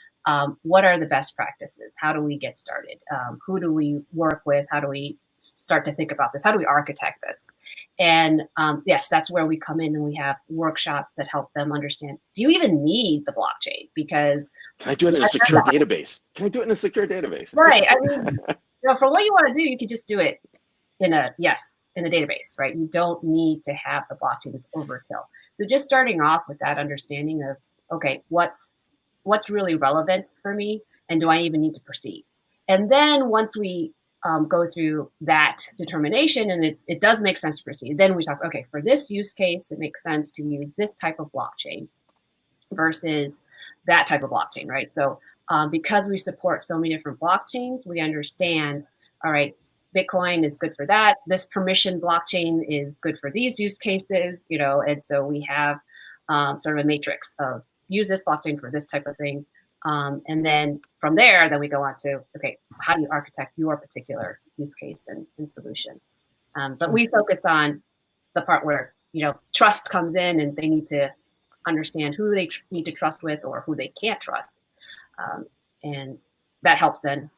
What are the best practices? How do we get started? Who do we work with? How do we start to think about this? How do we architect this? And yes, that's where we come in, and we have workshops that help them understand, do you even need the blockchain? Because can I do it in a secure database? Can I do it in a secure database? Right. I mean, for what you want to do, you could just do it in a database, right? You don't need to have the blockchain. It's overkill. So just starting off with that understanding of, okay, what's really relevant for me, and do I even need to proceed? And then once we go through that determination and it does make sense to proceed, then we talk, okay, for this use case, it makes sense to use this type of blockchain versus that type of blockchain, right? So because we support so many different blockchains, we understand, all right, Bitcoin is good for that. This permission blockchain is good for these use cases, and so we have sort of a matrix of use this blockchain for this type of thing. And then from there, then we go on to, okay, how do you architect your particular use case and solution? But we focus on the part where, trust comes in and they need to understand who they need to trust with or who they can't trust. And that helps then,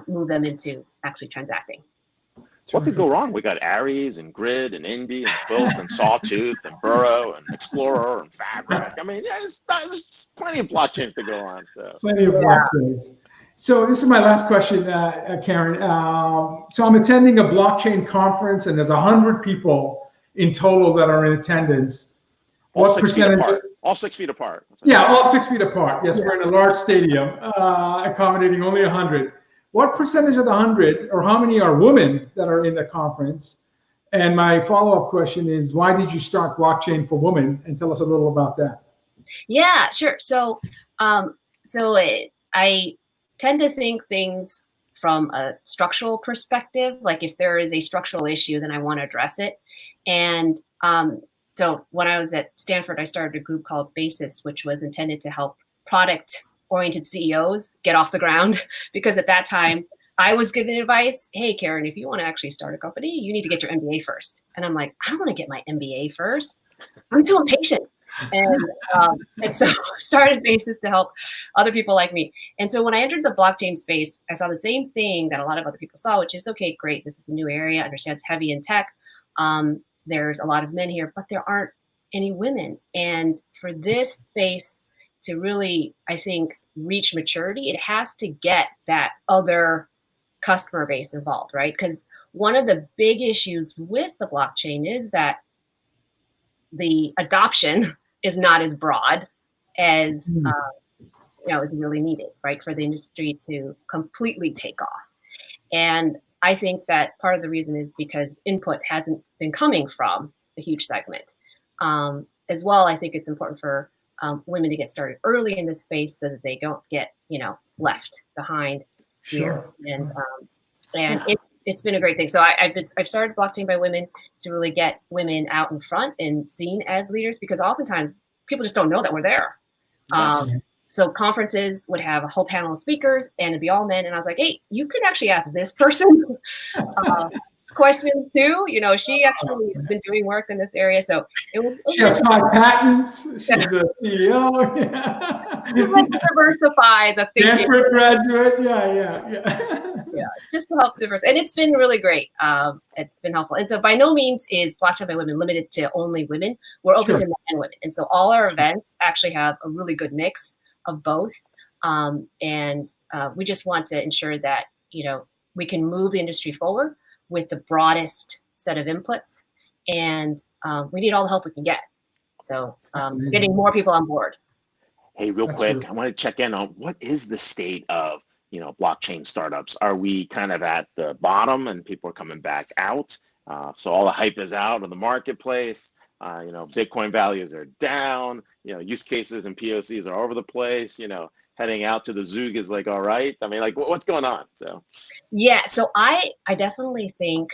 move them into actually transacting. What could go wrong? We got Aries and Grid and Indy and Quilt and Sawtooth and Burrow and Explorer and Fabric. I mean, there's plenty of blockchains to go on. So plenty of blockchains. So this is my last question, Karen. So I'm attending a blockchain conference, and there's 100 people in total that are in attendance. All 6 feet apart. All 6 feet apart. Yeah, all 6 feet apart. Yes, we're in a large stadium, accommodating only 100. What percentage of the 100, or how many are women that are in the conference? And my follow-up question is, why did you start Blockchain for Women? And tell us a little about that. Yeah, sure. So, I tend to think things from a structural perspective. Like if there is a structural issue, then I want to address it. And so when I was at Stanford, I started a group called Basis, which was intended to help product-oriented CEOs get off the ground, because at that time I was given advice, hey, Karen, if you want to actually start a company, you need to get your MBA first. And I'm like, I don't want to get my MBA first. I'm too impatient. And so started Basis to help other people like me. And so when I entered the blockchain space, I saw the same thing that a lot of other people saw, which is, okay, great, this is a new area. I understand it's heavy in tech. There's a lot of men here, but there aren't any women. And for this space to really, I think, reach maturity, it has to get that other customer base involved, right? Because one of the big issues with the blockchain is that the adoption is not as broad as is really needed, right, for the industry to completely take off. And I think that part of the reason is because input hasn't been coming from a huge segment. As well, I think it's important for women to get started early in this space so that they don't get, left behind here. And it's been a great thing. So I've started Blockchain by Women to really get women out in front and seen as leaders, because oftentimes people just don't know that we're there. So conferences would have a whole panel of speakers and it'd be all men. And I was like, hey, you could actually ask this person questions too. She actually has been doing work in this area. So she has 5 patents. She's a CEO. Let's diversify the thinking. Stanford graduate. Yeah. Just to help diversify. And it's been really great. It's been helpful. And so by no means is Blockchain by Women limited to only women. We're open to men and women. And so all our events actually have a really good mix of both. And we just want to ensure that, we can move the industry forward with the broadest set of inputs. And we need all the help we can get. So getting more people on board. Hey, real quick, I want to check in on what is the state of, blockchain startups? Are we kind of at the bottom and people are coming back out? So all the hype is out of the marketplace. Bitcoin values are down, use cases and POCs are all over the place, heading out to the Zug is like, all right. I mean, like, what's going on? So, yeah, so I definitely think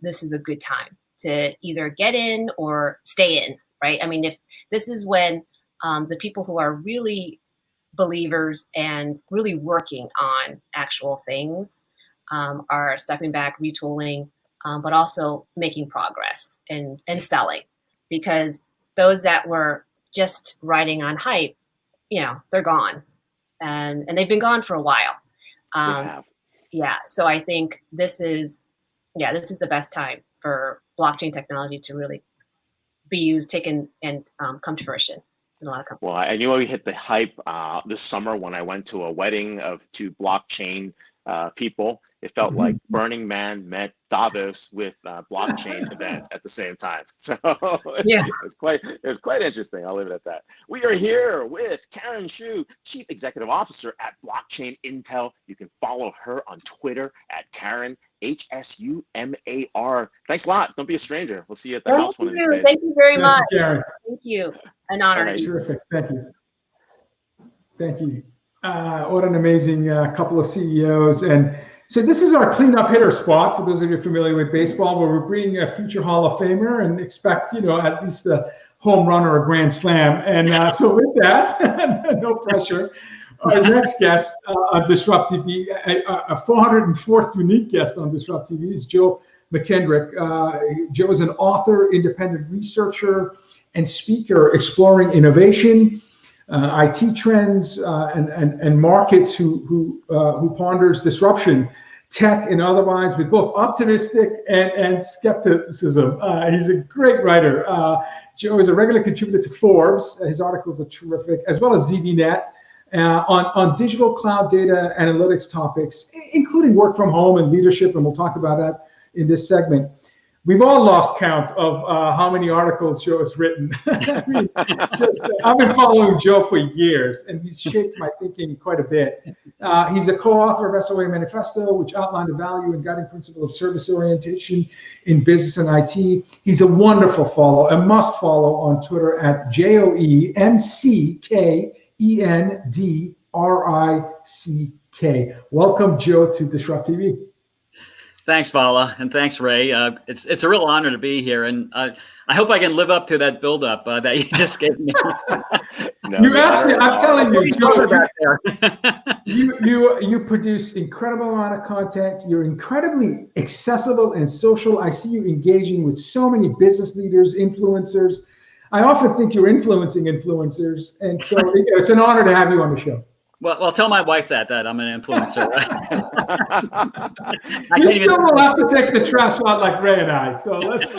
this is a good time to either get in or stay in, right? I mean, if this is when the people who are really believers and really working on actual things are stepping back, retooling, but also making progress and selling. Because those that were just riding on hype, they're gone. And they've been gone for a while. So I think this is the best time for blockchain technology to really be used, taken, and come to fruition in a lot of companies. Well, I knew we hit the hype this summer when I went to a wedding of 2 blockchain people. It felt like Burning Man met Davos with blockchain event at the same time. So it was quite interesting. I'll leave it at that. We are here with Karen Shu, Chief Executive Officer at Blockchain Intel. You can follow her on Twitter at Karen HSUMAR. Thanks a lot. Don't be a stranger. We'll see you at the house one of these days. Thank you very much. Karen. Thank you. An honor. Right, terrific. Thank you. What an amazing couple of CEOs. And so this is our cleanup hitter spot for those of you familiar with baseball, where we're bringing a future Hall of Famer and expect, at least a home run or a grand slam. And so with that, no pressure. Our next guest on DisrupTV, a 404th unique guest on DisrupTV, is Joe McKendrick. Joe is an author, independent researcher, and speaker exploring innovation, IT trends, and markets who ponders disruption, tech and otherwise, with both optimistic and skepticism. He's a great writer. Joe is a regular contributor to Forbes. His articles are terrific, as well as ZDNet, on digital cloud data analytics topics, including work from home and leadership, and we'll talk about that in this segment. We've all lost count of how many articles Joe has written. I've been following Joe for years, and he's shaped my thinking quite a bit. He's a co-author of SOA Manifesto, which outlined the value and guiding principle of service orientation in business and IT. He's a wonderful follow, a must follow on Twitter at JoeMcKendrick. Welcome, Joe, to DisrupTV. Thanks, Vala, and thanks, Ray. It's a real honor to be here, and I hope I can live up to that build-up that you just gave me. I'm telling you, Joe, you produce incredible amount of content. You're incredibly accessible and social. I see you engaging with so many business leaders, influencers. I often think you're influencing influencers, and so it's an honor to have you on the show. Well, tell my wife that I'm an influencer. You still will have to take the trash out like Ray and I. So let's.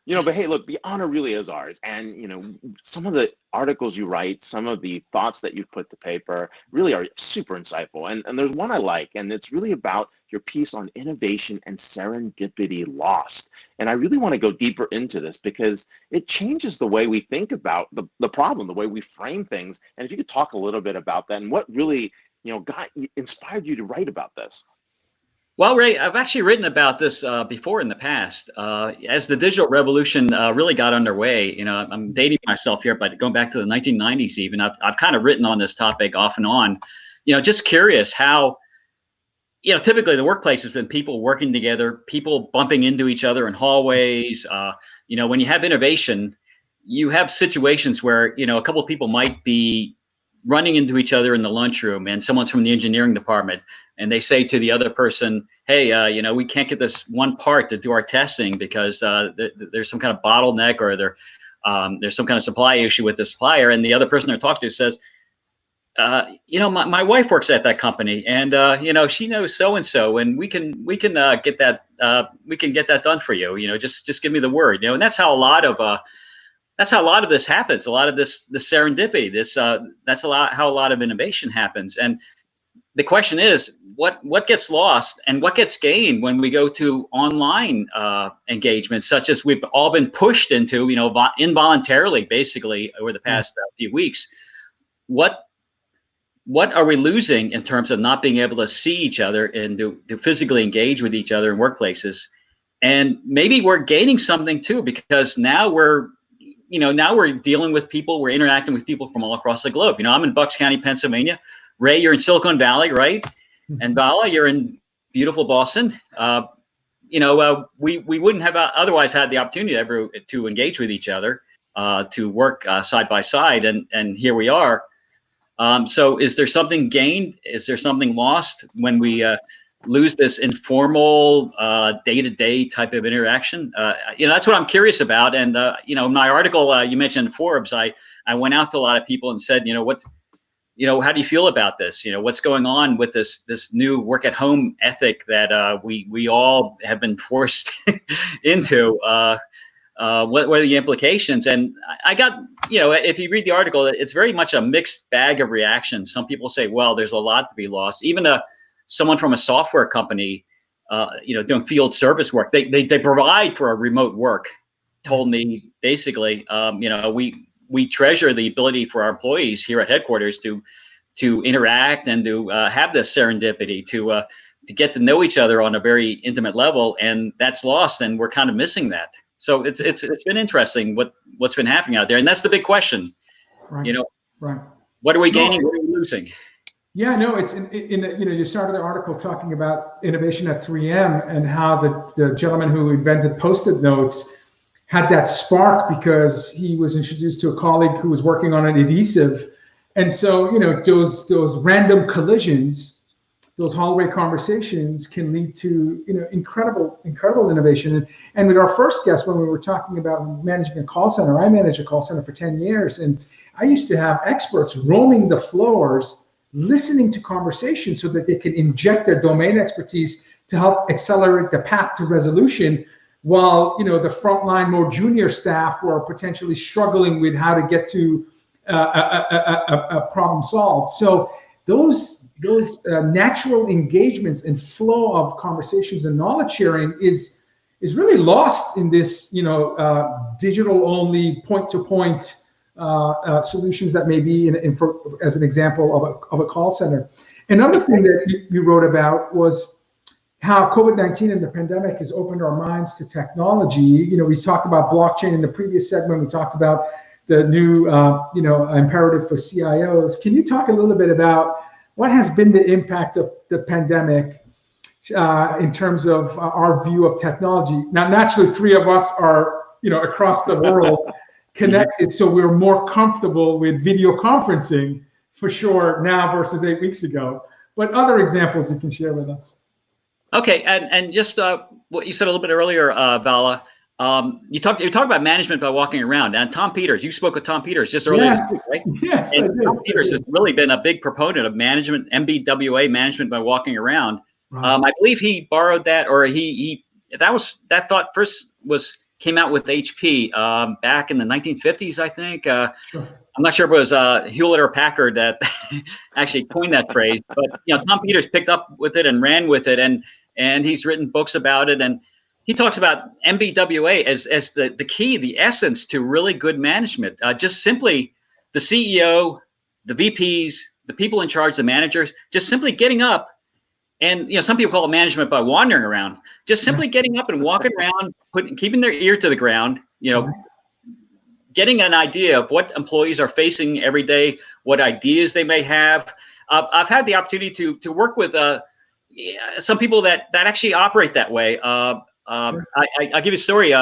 But hey, look, the honor really is ours. And, some of the articles you write, some of the thoughts that you've put to paper really are super insightful. And there's one I like, and it's really about your piece on innovation and serendipity lost. And I really want to go deeper into this because it changes the way we think about the problem, the way we frame things. And if you could talk a little bit about that and what really, inspired you to write about this. Well, Ray, I've actually written about this before in the past. As the digital revolution really got underway, I'm dating myself here, but going back to the 1990s even, I've kind of written on this topic off and on, just curious how, typically the workplace has been people working together, people bumping into each other in hallways. When you have innovation, you have situations where, a couple of people might be running into each other in the lunchroom and someone's from the engineering department and they say to the other person, hey, we can't get this one part to do our testing because there's some kind of bottleneck or there's some kind of supply issue with the supplier. And the other person they're talking to says, my wife works at that company and, she knows so-and-so and we can get that done for you, just give me the word, and that's how a lot of this happens. A lot of this serendipity, that's how a lot of innovation happens. And the question is, what gets lost and what gets gained when we go to online engagement, such as we've all been pushed into, involuntarily, basically over the past few weeks. What are we losing in terms of not being able to see each other and to physically engage with each other in workplaces? And maybe we're gaining something too, because now we're dealing with people, we're interacting with people from all across the globe. I'm in Bucks County, Pennsylvania. Ray, you're in Silicon Valley, right? And Vala, you're in beautiful Boston. We wouldn't have otherwise had the opportunity ever to engage with each other, to work side by side, and here we are. So is there something gained? Is there something lost when we lose this informal day-to-day type of interaction? That's what I'm curious about. And in my article, you mentioned Forbes, I went out to a lot of people and said, how do you feel about this? What's going on with this new work at home ethic that we all have been forced into? What are the implications? And I got, if you read the article, it's very much a mixed bag of reactions. Some people say, well, there's a lot to be lost. Even someone from a software company, doing field service work, they provide for a remote work, told me basically, we treasure the ability for our employees here at headquarters to interact and to have this serendipity, to get to know each other on a very intimate level, and that's lost, and we're kind of missing that. So it's been interesting what's been happening out there, and that's the big question. Right. Right. What are we gaining? What are we losing? Yeah, no, it's you started the article talking about innovation at 3M and how the gentleman who invented Post-it notes had that spark because he was introduced to a colleague who was working on an adhesive. And so, those random collisions, those hallway conversations can lead to, incredible innovation. And with our first guest, when we were talking about managing a call center, I managed a call center for 10 years. And I used to have experts roaming the floors, listening to conversations so that they can inject their domain expertise to help accelerate the path to resolution, while the frontline, more junior staff were potentially struggling with how to get to a problem solved. So those natural engagements and flow of conversations and knowledge sharing is really lost in this digital only point-to-point solutions that may be as an example of a call center. Another thing that you wrote about was how COVID-19 and the pandemic has opened our minds to technology. We talked about blockchain in the previous segment. We talked about the new, imperative for CIOs. Can you talk a little bit about what has been the impact of the pandemic in terms of our view of technology? Now, naturally, three of us are, across the world connected, so we're more comfortable with video conferencing for sure now versus 8 weeks ago. But other examples you can share with us. Okay, and just what you said a little bit earlier, Vala, you talked about management by walking around. And Tom Peters, you spoke with Tom Peters just earlier this week, right? Yes, and Tom Peters has really been a big proponent of management, MBWA, management by walking around. Right. I believe he borrowed that, or that thought first was came out with HP back in the 1950s, I think. Sure. I'm not sure if it was Hewlett or Packard that actually coined that phrase, but Tom Peters picked up with it and ran with it, and he's written books about it, and he talks about MBWA as the key, the essence to really good management. Just simply the CEO, the VPs, the people in charge, the managers, just simply getting up, and some people call it management by wandering around. Just simply getting up and walking around, keeping their ear to the ground, getting an idea of what employees are facing every day, what ideas they may have. I've had the opportunity to work with some people that actually operate that way. Sure. I'll give you a story.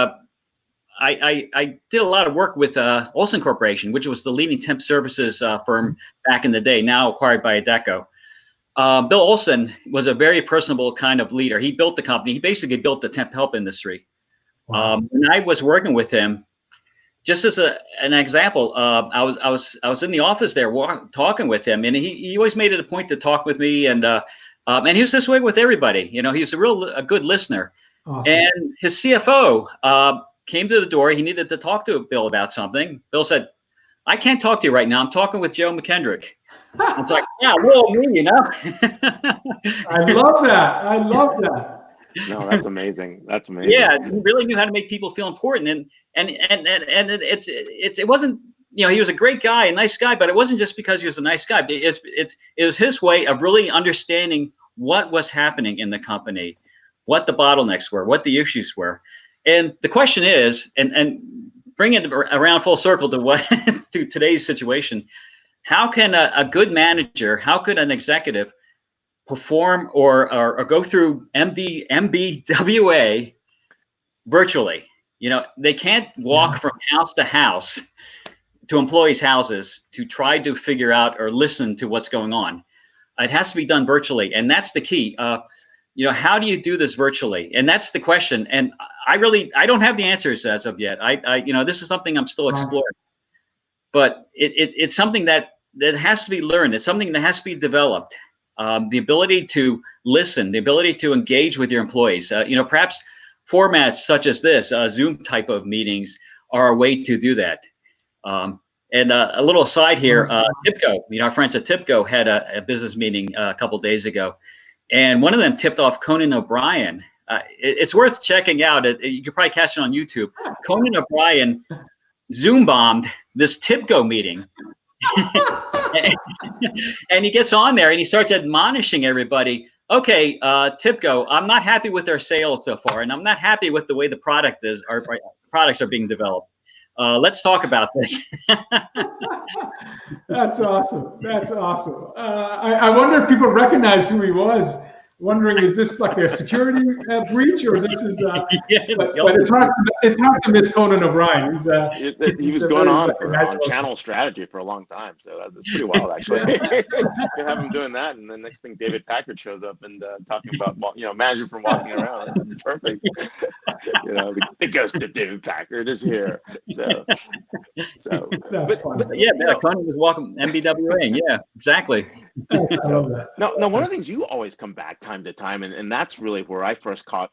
I did a lot of work with Olson Corporation, which was the leading temp services firm back in the day, now acquired by Adecco. Bill Olson was a very personable kind of leader. He built the company. He basically built the temp help industry. Wow. When I was working with him, just as an example, I was in the office there talking with him, and he always made it a point to talk with me, and he was this way with everybody. He was a good listener. Awesome. And his CFO came to the door. He needed to talk to Bill about something. Bill said, "I can't talk to you right now. I'm talking with Joe McKendrick." It's like, yeah, well, me, I love that. I love that. No, that's amazing. That's amazing. Yeah, he really knew how to make people feel important, and it wasn't, he was a great guy, a nice guy, but it wasn't just because he was a nice guy. It was his way of really understanding what was happening in the company, what the bottlenecks were, what the issues were. And the question is, and bring it around full circle to to today's situation, how can a good manager, how could an executive perform or go through MBWA virtually? They can't walk from house to house to employees' houses to try to figure out or listen to what's going on. It has to be done virtually, and that's the key. How do you do this virtually? And that's the question. And I don't have the answers as of yet. This is something I'm still exploring. But it's something that has to be learned. It's something that has to be developed. The ability to listen, the ability to engage with your employees. Perhaps formats such as this, Zoom type of meetings, are a way to do that. And a little aside here, TIPCO, our friends at TIPCO had a business meeting a couple of days ago, and one of them tipped off Conan O'Brien. It's worth checking out. You could probably catch it on YouTube. Conan O'Brien Zoom bombed this TIPCO meeting. And he gets on there and he starts admonishing everybody. Okay, TIPCO, I'm not happy with their sales so far, and I'm not happy with the way the product is. Our products are being developed. Let's talk about this. That's awesome. That's awesome. I wonder if people recognize who he was. Wondering, is this like a security breach, or this is? But it's hard to miss Conan O'Brien. He was going on channel strategy for a long time, so that's pretty wild, actually. You have him doing that, and the next thing, David Packard shows up and talking about management from walking around. That's perfect. The ghost of David Packard is here. So Conan was walking MBWA. Yeah, exactly. Now, one of the things you always come back time to time, and that's really where I first caught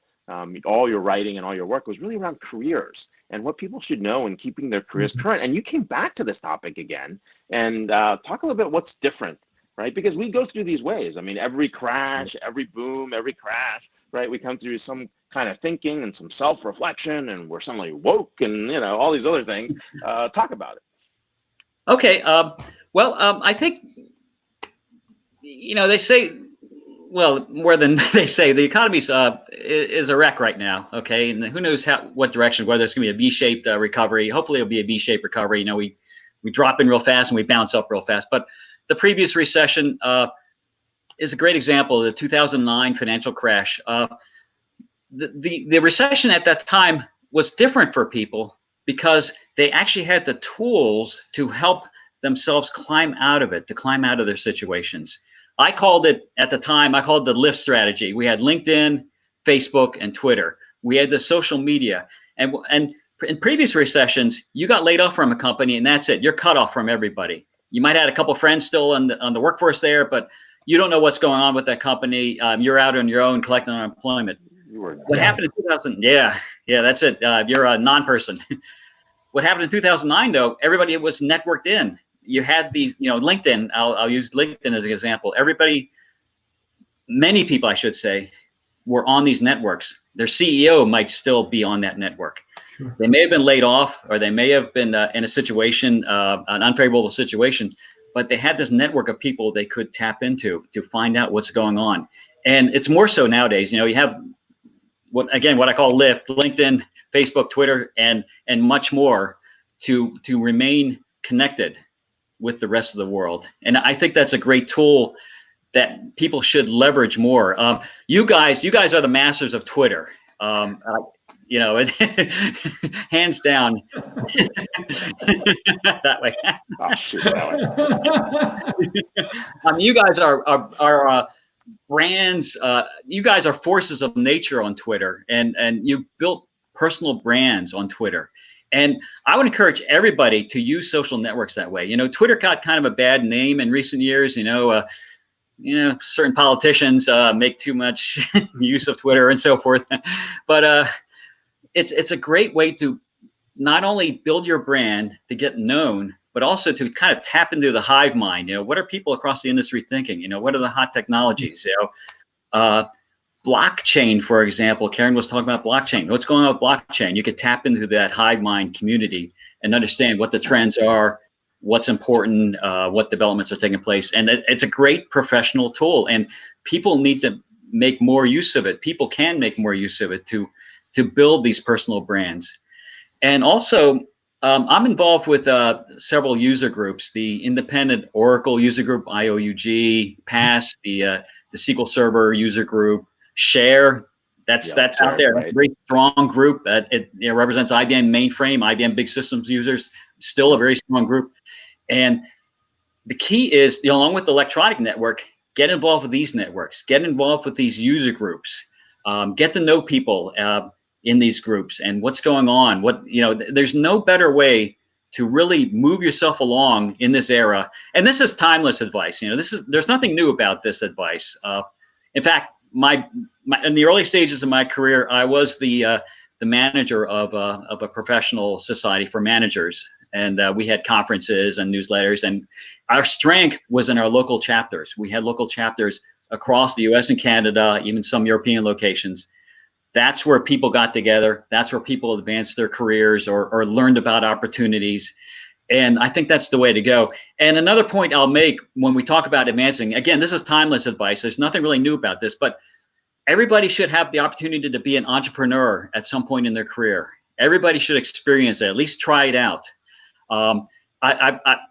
all your writing and all your work, was really around careers and what people should know in keeping their careers current. And you came back to this topic again and talk a little bit what's different, right? Because we go through these waves. I mean, every crash, every boom, every crash, right? We come through some kind of thinking and some self-reflection, and we're suddenly woke and, all these other things. Talk about it. Okay. I think, they say, well, more than they say, the economy is a wreck right now. Okay, and who knows what direction? Whether it's going to be a V-shaped recovery. Hopefully, it'll be a V-shaped recovery. We drop in real fast and we bounce up real fast. But the previous recession is a great example. The 2009 financial crash. The recession at that time was different for people because they actually had the tools to help themselves climb out of it, to climb out of their situations. I called it at the time, the lift strategy. We had LinkedIn, Facebook, and Twitter. We had the social media. And in previous recessions, you got laid off from a company and that's it. You're cut off from everybody. You might have had a couple of friends still on the workforce there, but you don't know what's going on with that company. You're out on your own collecting unemployment. You were What happened in 2000? Yeah, that's it. You're a non-person. What happened in 2009, though, everybody was networked in. You had these, LinkedIn. I'll use LinkedIn as an example. Many people, I should say, were on these networks. Their CEO might still be on that network. Sure. They may have been laid off, or they may have been in a situation, an unfavorable situation, but they had this network of people they could tap into to find out what's going on. And it's more so nowadays. You have what I call LinkedIn, Facebook, Twitter, and much more to remain connected with the rest of the world. And I think that's a great tool that people should leverage more. You guys are the masters of Twitter. Hands down. That way. Oh, shoot, that way. You guys are brands. You guys are forces of nature on Twitter, and you built personal brands on Twitter. And I would encourage everybody to use social networks that way. Twitter got kind of a bad name in recent years. Certain politicians make too much use of Twitter and so forth. But it's a great way to not only build your brand to get known, but also to kind of tap into the hive mind. What are people across the industry thinking? What are the hot technologies? Blockchain, for example. Karen was talking about blockchain. What's going on with blockchain? You could tap into that hive mind community and understand what the trends are, what's important, what developments are taking place. And it's a great professional tool, and people need to make more use of it. People can make more use of it to build these personal brands. And also, I'm involved with several user groups: the Independent Oracle user group, IOUG, PASS, the SQL Server user group, Share. That's out there. Right. That's a very strong group that it represents IBM mainframe, IBM big systems users. Still a very strong group. And the key is, along with the electronic network, get involved with these networks, get involved with these user groups, get to know people in these groups and what's going on. There's no better way to really move yourself along in this era. And this is timeless advice. There's nothing new about this advice. In fact, in the early stages of my career, I was the manager of a professional society for managers. And we had conferences and newsletters, and our strength was in our local chapters. We had local chapters across the US and Canada, even some European locations. That's where people got together. That's where people advanced their careers or learned about opportunities. And I think that's the way to go. And another point I'll make when we talk about advancing, again, this is timeless advice. There's nothing really new about this, but everybody should have the opportunity to be an entrepreneur at some point in their career. Everybody should experience it, at least try it out. I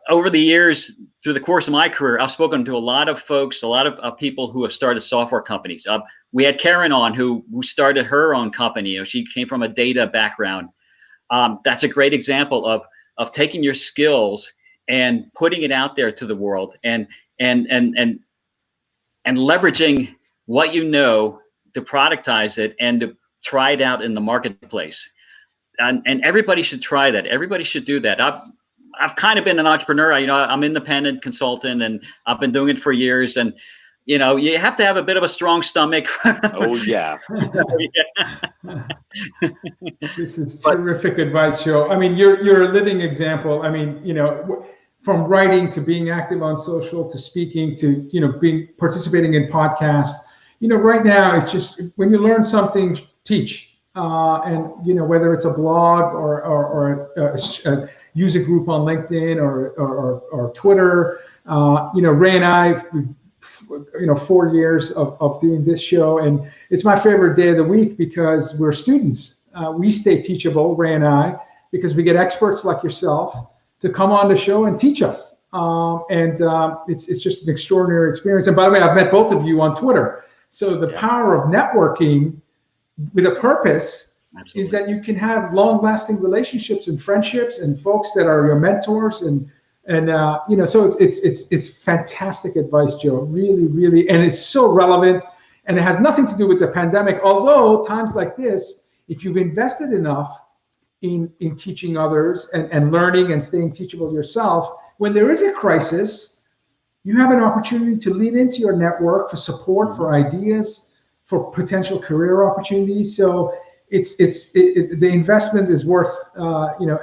over the years, through the course of my career, I've spoken to a lot of folks, a lot of people who have started software companies. We had Karen on who started her own company. She came from a data background. That's a great example of taking your skills and putting it out there to the world and leveraging what you know to productize it and to try it out in the marketplace. And everybody should try that. Everybody should do that. I've kind of been an entrepreneur. I'm independent consultant, and I've been doing it for years. And you have to have a bit of a strong stomach. Oh yeah. This is terrific advice, Joe. I mean, you're a living example. I mean, from writing to being active on social to speaking to participating in podcasts. Right now it's just when you learn something, teach. And whether it's a blog or a user group on LinkedIn or Twitter, Ray and I, 4 years of doing this show, and it's my favorite day of the week because we're students. We stay teachable, Ray and I, because we get experts like yourself to come on the show and teach us. It's just an extraordinary experience. And by the way, I've met both of you on Twitter. So the power of networking with a purpose is that you can have long-lasting relationships and friendships and folks that are your mentors and so it's fantastic advice, Joe. Really, really, and it's so relevant, and it has nothing to do with the pandemic. Although times like this, if you've invested enough in teaching others and learning and staying teachable yourself, when there is a crisis, you have an opportunity to lean into your network for support, for ideas, for potential career opportunities. So the investment is worth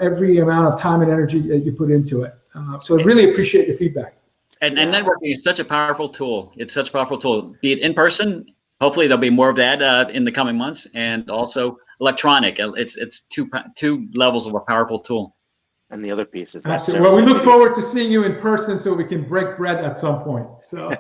every amount of time and energy that you put into it. So I really appreciate the feedback. And networking is such a powerful tool. It's such a powerful tool. Be it in person. Hopefully there'll be more of that in the coming months, and also electronic. It's two levels of a powerful tool. And the other piece is that. Well, we look forward to seeing you in person so we can break bread at some point. So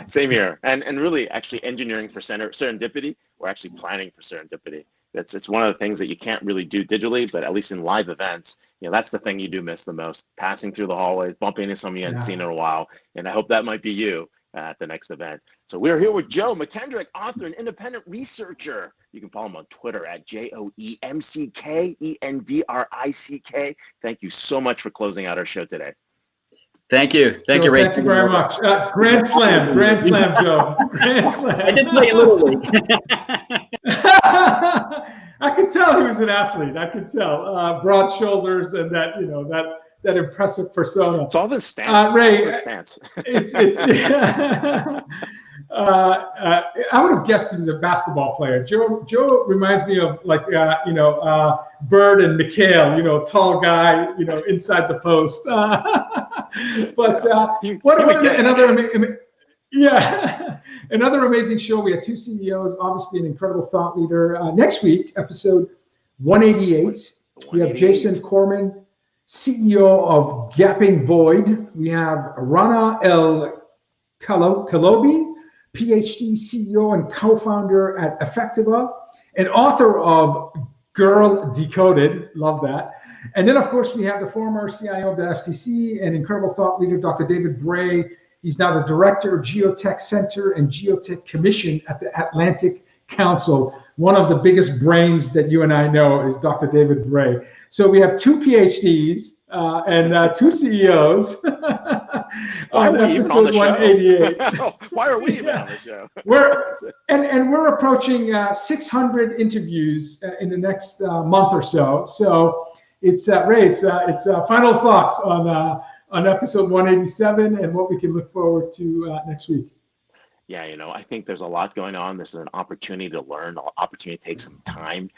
same here. And really actually engineering for serendipity. We're actually planning for serendipity. It's one of the things that you can't really do digitally, but at least in live events, that's the thing you do miss the most. Passing through the hallways, bumping into someone you hadn't seen in a while. And I hope that might be you at the next event. So we're here with Joe McKendrick, author and independent researcher. You can follow him on Twitter at JoeMcKendrick. Thank you so much for closing out our show today. Thank you. Thank you, Ray. Thank you very much. Grand slam, Joe. Grand slam. I did play a little league. I could tell he was an athlete. I could tell. Broad shoulders and that impressive persona. It's all the stance. Ray, stance. I would have guessed he was a basketball player. Joe reminds me of Bird and McHale, tall guy, inside the post. Another amazing show. We had two CEOs, obviously an incredible thought leader. Next week, episode 188, we have Jason Corman, CEO of Gapping Void. We have Rana El Kalobi, PhD, CEO, and co-founder at Effectiva, and author of Girl Decoded. Love that. And then, of course, we have the former CIO of the FCC and incredible thought leader, Dr. David Bray. He's now the director of Geotech Center and Geotech Commission at the Atlantic Council. One of the biggest brains that you and I know is Dr. David Bray. So we have two PhDs and two CEOs on episode 188. Why are we even on the show? We're approaching 600 interviews in the next month or so. So it's Ray. It's final thoughts on episode 187 and what we can look forward to next week. Yeah, I think there's a lot going on. This is an opportunity to learn, an opportunity to take some time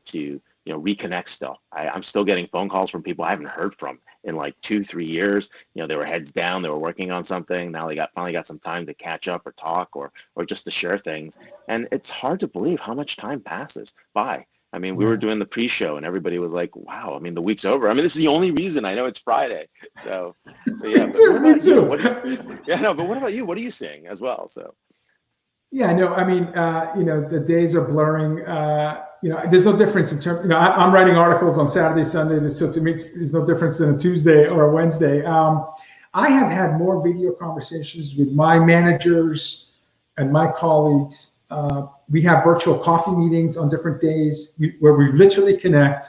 to reconnect still. I'm still getting phone calls from people I haven't heard from in like 2-3 years. They were heads down, they were working on something. Now they finally got some time to catch up or talk or just to share things. And it's hard to believe how much time passes by. I mean, we were doing the pre-show and everybody was like, wow, I mean, the week's over. I mean, this is the only reason I know it's Friday. So yeah. Me too. But what about you? What are you seeing as well? So. Yeah, no, I mean, the days are blurring. There's no difference in terms, I'm writing articles on Saturday, Sunday, so to me, there's no difference than a Tuesday or a Wednesday. I have had more video conversations with my managers and my colleagues. We have virtual coffee meetings on different days where we literally connect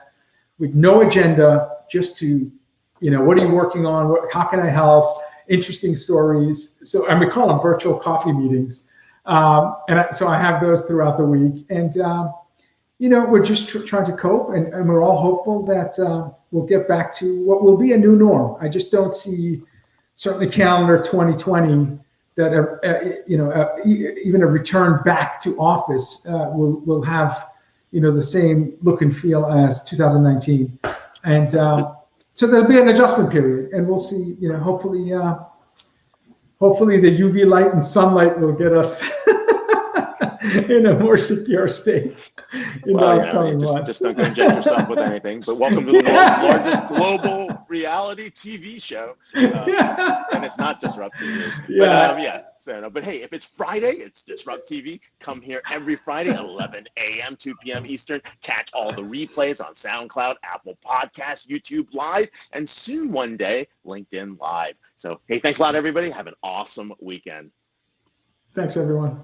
with no agenda, just to, what are you working on? How can I help? Interesting stories. So, and we call them virtual coffee meetings. So I have those throughout the week. And, we're just trying to cope, and we're all hopeful that we'll get back to what will be a new norm. I just don't see, certainly calendar 2020, that even a return back to office will have the same look and feel as 2019, and so there'll be an adjustment period, and we'll see. Hopefully the UV light and sunlight will get us in a more secure state. Just don't inject yourself with anything. But welcome to the world's largest global reality TV show, and it's not DisrupTV. But hey, if it's Friday, it's DisrupTV. Come here every Friday, 11 a.m., 2 p.m. Eastern. Catch all the replays on SoundCloud, Apple Podcasts, YouTube Live, and soon one day, LinkedIn Live. So hey, thanks a lot, everybody. Have an awesome weekend. Thanks, everyone.